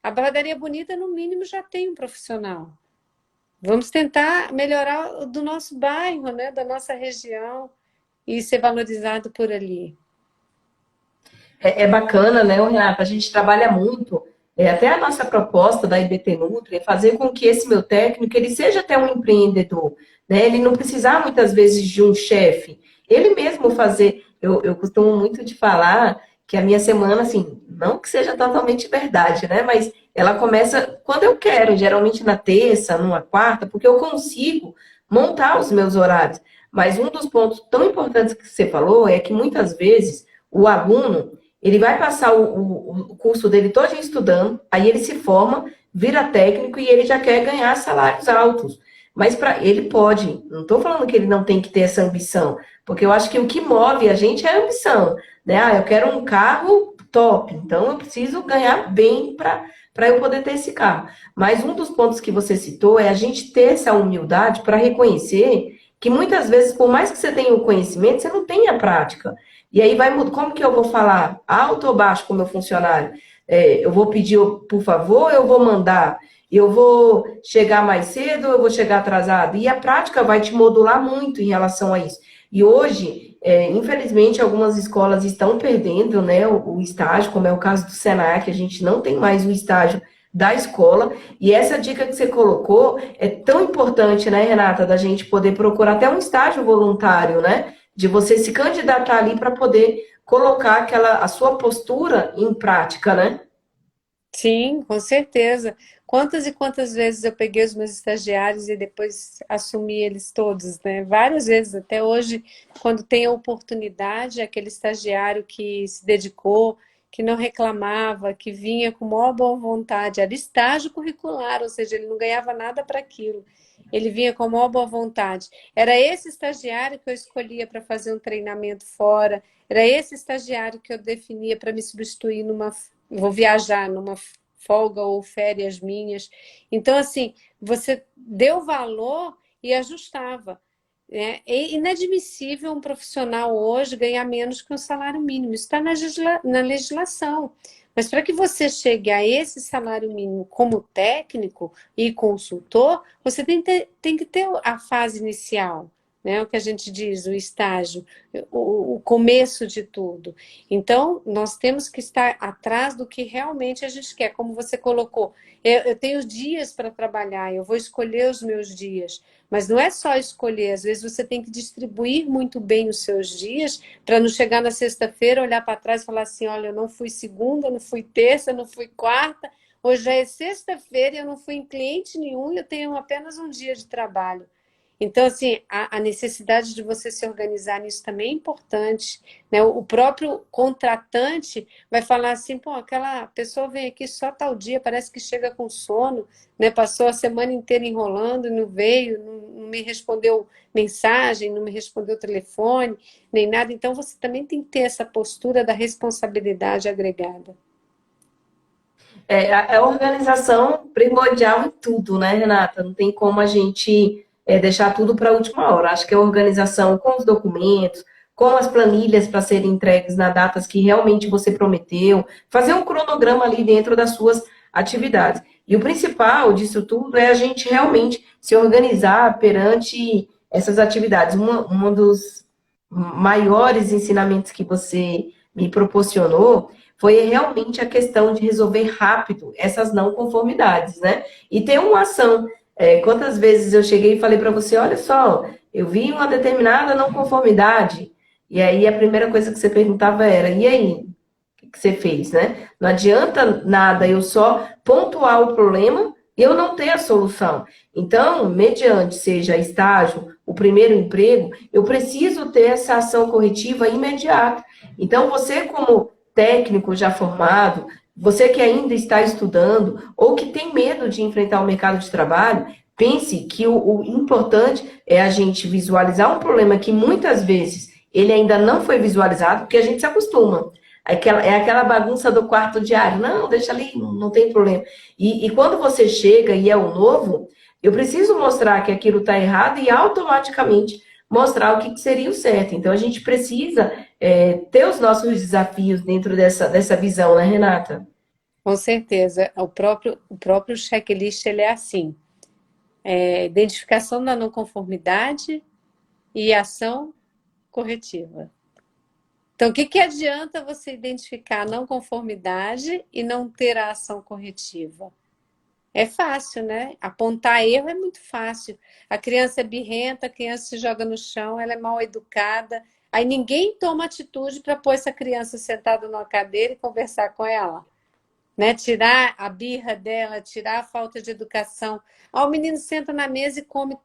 A padaria bonita, no mínimo, já tem um profissional. Vamos tentar melhorar o do nosso bairro, né? Da nossa região e ser valorizado por ali. É bacana, né, Renata? A gente trabalha muito, até a nossa proposta da IBT Nutri é fazer com que esse meu técnico ele seja até um empreendedor, né? Ele não precisar muitas vezes de um chefe, ele mesmo fazer. Eu costumo muito de falar que a minha semana, assim, não que seja totalmente verdade, né? Mas ela começa quando eu quero, geralmente na terça, numa quarta, porque eu consigo montar os meus horários. Mas um dos pontos tão importantes que você falou é que muitas vezes o aluno ele vai passar o curso dele todo estudando, aí ele se forma, vira técnico e ele já quer ganhar salários altos. Mas para ele pode, não estou falando que ele não tem que ter essa ambição, porque eu acho que o que move a gente é a ambição, né? Ah, eu quero um carro top, então eu preciso ganhar bem para eu poder ter esse carro. Mas um dos pontos que você citou é a gente ter essa humildade para reconhecer que muitas vezes, por mais que você tenha o conhecimento, você não tem a prática. E aí vai mudar. Como que eu vou falar? Alto ou baixo com o meu funcionário? Eu vou pedir, por favor, eu vou mandar? Eu vou chegar mais cedo ou eu vou chegar atrasado? E a prática vai te modular muito em relação a isso. E hoje, infelizmente, algumas escolas estão perdendo, né, o estágio, como é o caso do Senac, a gente não tem mais o estágio da escola. E essa dica que você colocou é tão importante, né, Renata, da gente poder procurar até um estágio voluntário, né? De você se candidatar ali para poder colocar a sua postura em prática, né? Sim, com certeza. Quantas e quantas vezes eu peguei os meus estagiários e depois assumi eles todos, né? Várias vezes, até hoje, quando tem a oportunidade, aquele estagiário que se dedicou, que não reclamava, que vinha com maior boa vontade, era estágio curricular, ou seja, ele não ganhava nada para aquilo. Ele vinha com maior boa vontade. Era esse estagiário que eu escolhia para fazer um treinamento fora, era esse estagiário que eu definia para me substituir numa vou viajar numa folga ou férias minhas. Então, assim, você deu valor e ajustava. Né? É inadmissível um profissional hoje ganhar menos que um salário mínimo. Isso está na legislação. Mas para que você chegue a esse salário mínimo como técnico e consultor, você tem que ter a fase inicial, né? O que a gente diz, o estágio, o começo de tudo. Então, nós temos que estar atrás do que realmente a gente quer. Como você colocou, eu tenho dias para trabalhar, eu vou escolher os meus dias. Mas não é só escolher, às vezes você tem que distribuir muito bem os seus dias para não chegar na sexta-feira, olhar para trás e falar assim, olha, eu não fui segunda, não fui terça, não fui quarta, hoje já é sexta-feira e eu não fui em cliente nenhum e eu tenho apenas um dia de trabalho. Então, assim, a necessidade de você se organizar nisso também é importante, né? O próprio contratante vai falar assim, pô, aquela pessoa vem aqui só tal dia, parece que chega com sono, né? Passou a semana inteira enrolando, não veio, não me respondeu mensagem, não me respondeu telefone, nem nada. Então, você também tem que ter essa postura da responsabilidade agregada. A organização primordial em tudo, né, Renata? Não tem como a gente deixar tudo para a última hora. Acho que a organização com os documentos, com as planilhas para serem entregues na datas que realmente você prometeu, fazer um cronograma ali dentro das suas atividades. E o principal disso tudo é a gente realmente se organizar perante essas atividades. Um dos maiores ensinamentos que você me proporcionou foi realmente a questão de resolver rápido essas não conformidades, né? E ter uma ação. Quantas vezes eu cheguei e falei para você, olha só, eu vi uma determinada não conformidade, e aí a primeira coisa que você perguntava era, e aí? O que você fez, né? Não adianta nada eu só pontuar o problema e eu não ter a solução. Então, mediante seja estágio, o primeiro emprego, eu preciso ter essa ação corretiva imediata. Então, você como técnico já formado, você que ainda está estudando ou que tem medo de enfrentar o mercado de trabalho, pense que o importante é a gente visualizar um problema que muitas vezes ele ainda não foi visualizado, porque a gente se acostuma. É aquela bagunça do quarto diário. Não, deixa ali, não tem problema. E quando você chega e é o novo, eu preciso mostrar que aquilo está errado e automaticamente mostrar o que seria o certo. Então, a gente precisa ter os nossos desafios dentro dessa visão, né, Renata? Com certeza. O próprio checklist, ele é assim. Identificação da não conformidade e ação corretiva. Então, o que adianta você identificar a não conformidade e não ter a ação corretiva? É fácil, né? Apontar erro é muito fácil. A criança é birrenta, a criança se joga no chão, ela é mal educada. Aí ninguém toma atitude para pôr essa criança sentada numa cadeira e conversar com ela, né? Tirar a birra dela, tirar a falta de educação. O menino senta na mesa e come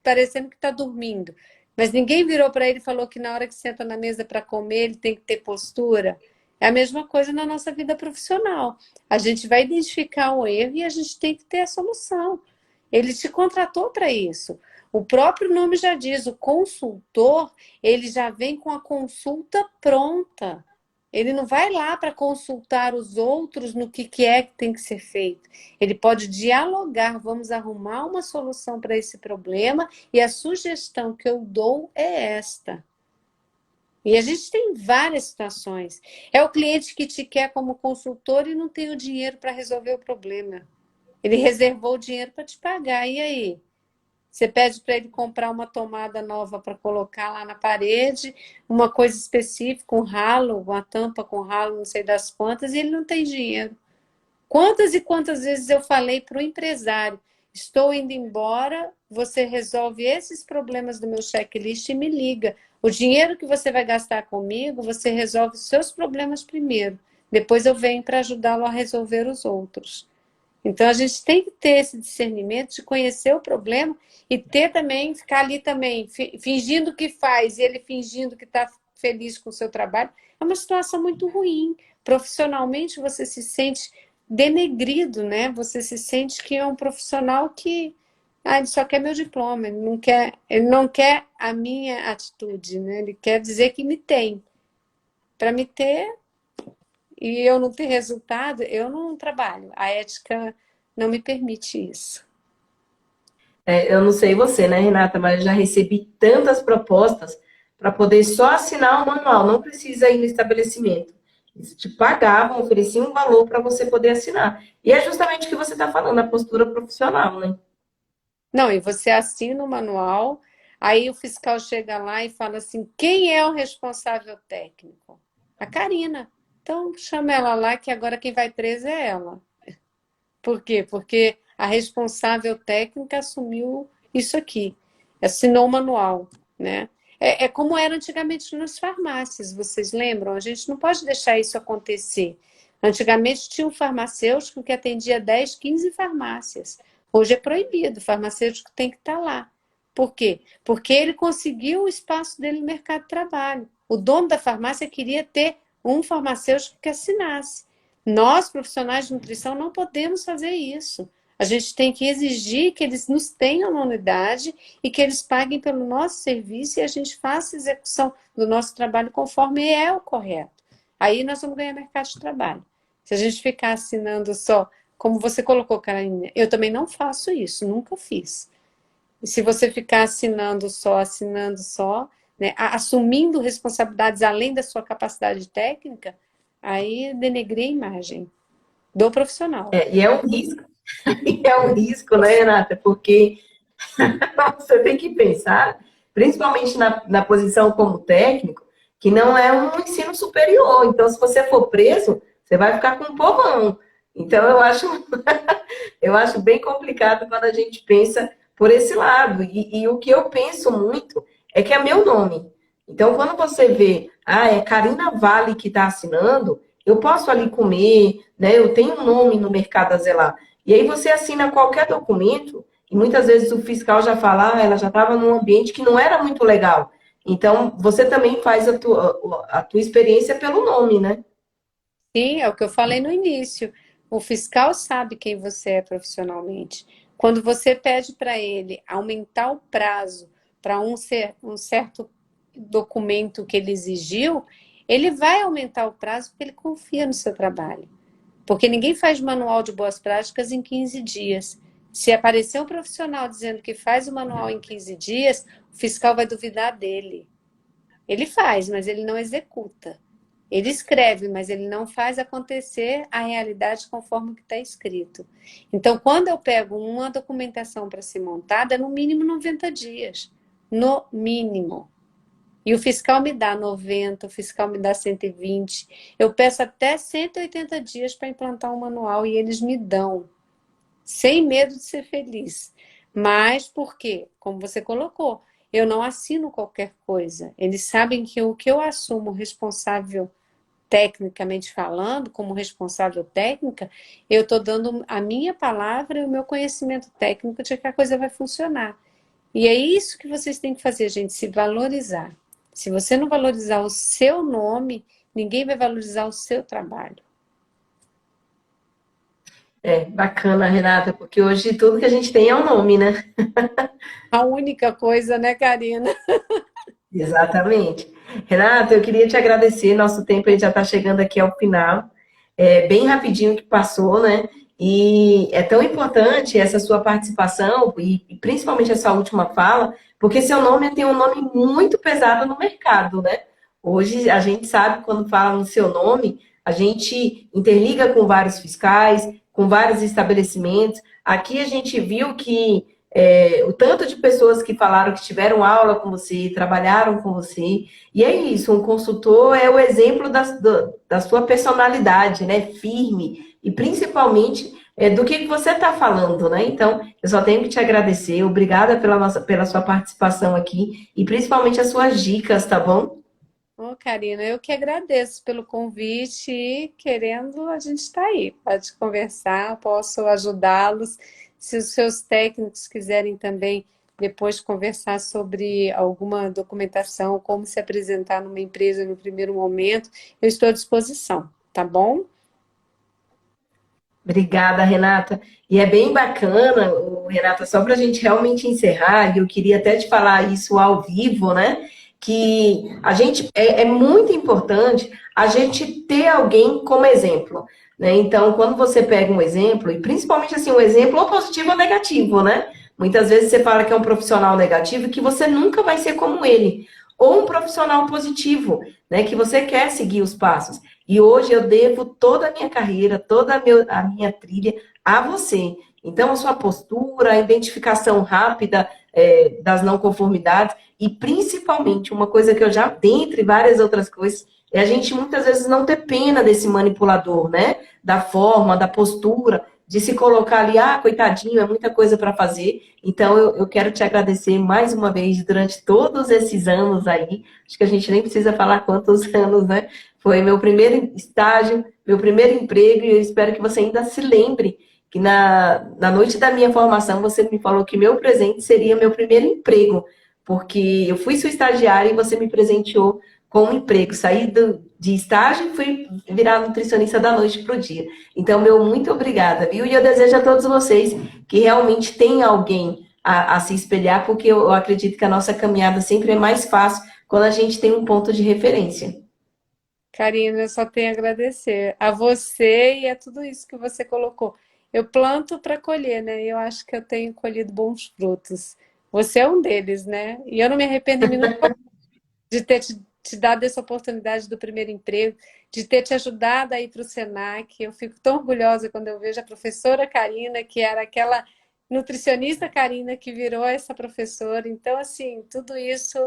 parecendo que está dormindo. Mas ninguém virou para ele e falou que na hora que senta na mesa para comer, ele tem que ter postura. É a mesma coisa na nossa vida profissional. A gente vai identificar o erro e a gente tem que ter a solução. Ele te contratou para isso. O próprio nome já diz, o consultor, ele já vem com a consulta pronta. Ele não vai lá para consultar os outros no que é que tem que ser feito. Ele pode dialogar, vamos arrumar uma solução para esse problema e a sugestão que eu dou é esta. E a gente tem várias situações. É o cliente que te quer como consultor e não tem o dinheiro para resolver o problema. Ele reservou o dinheiro para te pagar. E aí? Você pede para ele comprar uma tomada nova para colocar lá na parede, uma coisa específica, um ralo, uma tampa com ralo, não sei das quantas, e ele não tem dinheiro. Quantas e quantas vezes eu falei para o empresário, estou indo embora, você resolve esses problemas do meu checklist e me liga. O dinheiro que você vai gastar comigo, você resolve os seus problemas primeiro. Depois eu venho para ajudá-lo a resolver os outros. Então, a gente tem que ter esse discernimento de conhecer o problema e ter também, ficar ali também, fingindo que faz e ele fingindo que está feliz com o seu trabalho. É uma situação muito ruim. Profissionalmente, você se sente denegrido, né? Você se sente que é um profissional que ele só quer meu diploma, ele não quer a minha atitude, né? Ele quer dizer que me tem. Para me ter, e eu não ter resultado, eu não trabalho. A ética não me permite isso. Eu não sei você, né, Renata, mas eu já recebi tantas propostas para poder só assinar o manual, não precisa ir no estabelecimento. Eles te pagavam, ofereciam um valor para você poder assinar. E é justamente o que você está falando, a postura profissional, né? Não, e você assina o manual, aí o fiscal chega lá e fala assim: quem é o responsável técnico? A Karina. Então chama ela lá que agora quem vai presa é ela. Por quê? Porque a responsável técnica assumiu isso aqui, assinou o manual, né? É como era antigamente nas farmácias, vocês lembram? A gente não pode deixar isso acontecer. Antigamente tinha um farmacêutico que atendia 10, 15 farmácias. Hoje é proibido, o farmacêutico tem que estar lá. Por quê? Porque ele conseguiu o espaço dele no mercado de trabalho. O dono da farmácia queria ter um farmacêutico que assinasse. Nós, profissionais de nutrição, não podemos fazer isso. A gente tem que exigir que eles nos tenham na unidade e que eles paguem pelo nosso serviço e a gente faça a execução do nosso trabalho conforme é o correto. Aí nós vamos ganhar mercado de trabalho. Se a gente ficar assinando só, como você colocou, Carolina, eu também não faço isso, nunca fiz. E se você ficar assinando só, né, assumindo responsabilidades além da sua capacidade técnica, aí denegrir a imagem do profissional. E é um risco, e é um risco, né, Renata? Porque você tem que pensar, principalmente na posição como técnico, que não é um ensino superior. Então, se você for preso, você vai ficar com um povão. Então, eu acho bem complicado quando a gente pensa por esse lado. E o que eu penso muito é que é meu nome. Então, quando você vê, é Karina Vale que está assinando, eu posso ali comer, né? Eu tenho um nome no mercado a zelar. E aí você assina qualquer documento, e muitas vezes o fiscal já fala, ela já estava num ambiente que não era muito legal. Então, você também faz a tua experiência pelo nome, né? Sim, é o que eu falei no início. O fiscal sabe quem você é profissionalmente. Quando você pede para ele aumentar o prazo para um certo documento que ele exigiu, ele vai aumentar o prazo porque ele confia no seu trabalho. Porque ninguém faz manual de boas práticas em 15 dias. Se aparecer um profissional dizendo que faz o manual em 15 dias, o fiscal vai duvidar dele. Ele faz, mas ele não executa. Ele escreve, mas ele não faz acontecer a realidade conforme o que está escrito. Então, quando eu pego uma documentação para ser montada, é no mínimo 90 dias. No mínimo. E o fiscal me dá 90, o fiscal me dá 120. Eu peço até 180 dias para implantar um manual e eles me dão, sem medo de ser feliz. Mas por quê? Como você colocou, eu não assino qualquer coisa. Eles sabem que o que eu assumo responsável, tecnicamente falando, como responsável técnica, eu estou dando a minha palavra e o meu conhecimento técnico de que a coisa vai funcionar. E é isso que vocês têm que fazer, gente, se valorizar. Se você não valorizar o seu nome, ninguém vai valorizar o seu trabalho. Bacana, Renata, porque hoje tudo que a gente tem é o nome, né? A única coisa, né, Karina? Exatamente. Renata, eu queria te agradecer. Nosso tempo a gente já está chegando aqui ao final. É bem rapidinho que passou, né? E é tão importante essa sua participação, e principalmente essa última fala, porque seu nome tem um nome muito pesado no mercado, né? Hoje a gente sabe, quando fala no seu nome, a gente interliga com vários fiscais, com vários estabelecimentos. Aqui a gente viu que o tanto de pessoas que falaram que tiveram aula com você, trabalharam com você, e é isso, um consultor é o exemplo da sua personalidade, né? Firme, e principalmente do que você está falando, né? Então, eu só tenho que te agradecer, obrigada pela sua participação aqui, e principalmente as suas dicas, tá bom? Ô, Karina, eu que agradeço pelo convite e querendo, a gente está aí. Pode conversar, posso ajudá-los. Se os seus técnicos quiserem também depois conversar sobre alguma documentação, como se apresentar numa empresa no primeiro momento, eu estou à disposição, tá bom? Obrigada, Renata. E é bem bacana, Renata, só para a gente realmente encerrar, e eu queria até te falar isso ao vivo, né? Que a gente é muito importante a gente ter alguém como exemplo, né? Então, quando você pega um exemplo, e principalmente assim, um exemplo ou positivo ou negativo, né? Muitas vezes você fala que é um profissional negativo que você nunca vai ser como ele. Ou um profissional positivo, né, que você quer seguir os passos. E hoje eu devo toda a minha carreira, toda a minha trilha a você. Então, a sua postura, a identificação rápida das não conformidades e, principalmente, uma coisa que eu já, dentre várias outras coisas, é a gente muitas vezes não ter pena desse manipulador, né? Da forma, da postura, de se colocar ali, ah, coitadinho, é muita coisa para fazer. Então, eu quero te agradecer mais uma vez durante todos esses anos aí. Acho que a gente nem precisa falar quantos anos, né? Foi meu primeiro estágio, meu primeiro emprego, e eu espero que você ainda se lembre que na noite da minha formação você me falou que meu presente seria meu primeiro emprego, porque eu fui sua estagiária e você me presenteou com um emprego. Saí de estágio e fui virar nutricionista da noite para o dia. Então, meu muito obrigada, viu? E eu desejo a todos vocês que realmente tenham alguém a se espelhar, porque eu acredito que a nossa caminhada sempre é mais fácil quando a gente tem um ponto de referência. Karina, eu só tenho a agradecer a você e a tudo isso que você colocou. Eu planto para colher, né? E eu acho que eu tenho colhido bons frutos. Você é um deles, né? E eu não me arrependo em minuto de ter te dado essa oportunidade do primeiro emprego, de ter te ajudado a ir para o Senac. Eu fico tão orgulhosa quando eu vejo a professora Karina, que era aquela nutricionista Karina que virou essa professora. Então, assim, tudo isso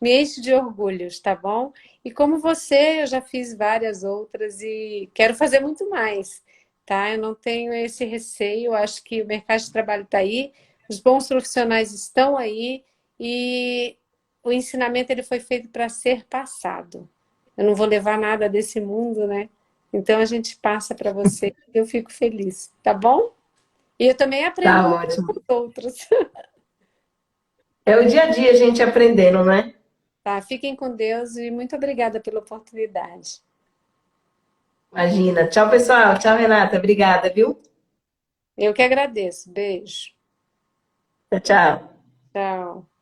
me enche de orgulhos, tá bom? E como você, eu já fiz várias outras e quero fazer muito mais, tá? Eu não tenho esse receio, eu acho que o mercado de trabalho está aí, os bons profissionais estão aí e o ensinamento ele foi feito para ser passado. Eu não vou levar nada desse mundo, né? Então a gente passa para você e eu fico feliz, tá bom? E eu também aprendo Tá muito com ótimo. os outros. É o dia a dia a gente aprendendo, né? Tá? Fiquem com Deus e muito obrigada pela oportunidade. Imagina. Tchau, pessoal. Tchau, Renata. Obrigada, viu? Eu que agradeço. Beijo. Tchau, tchau. Tchau.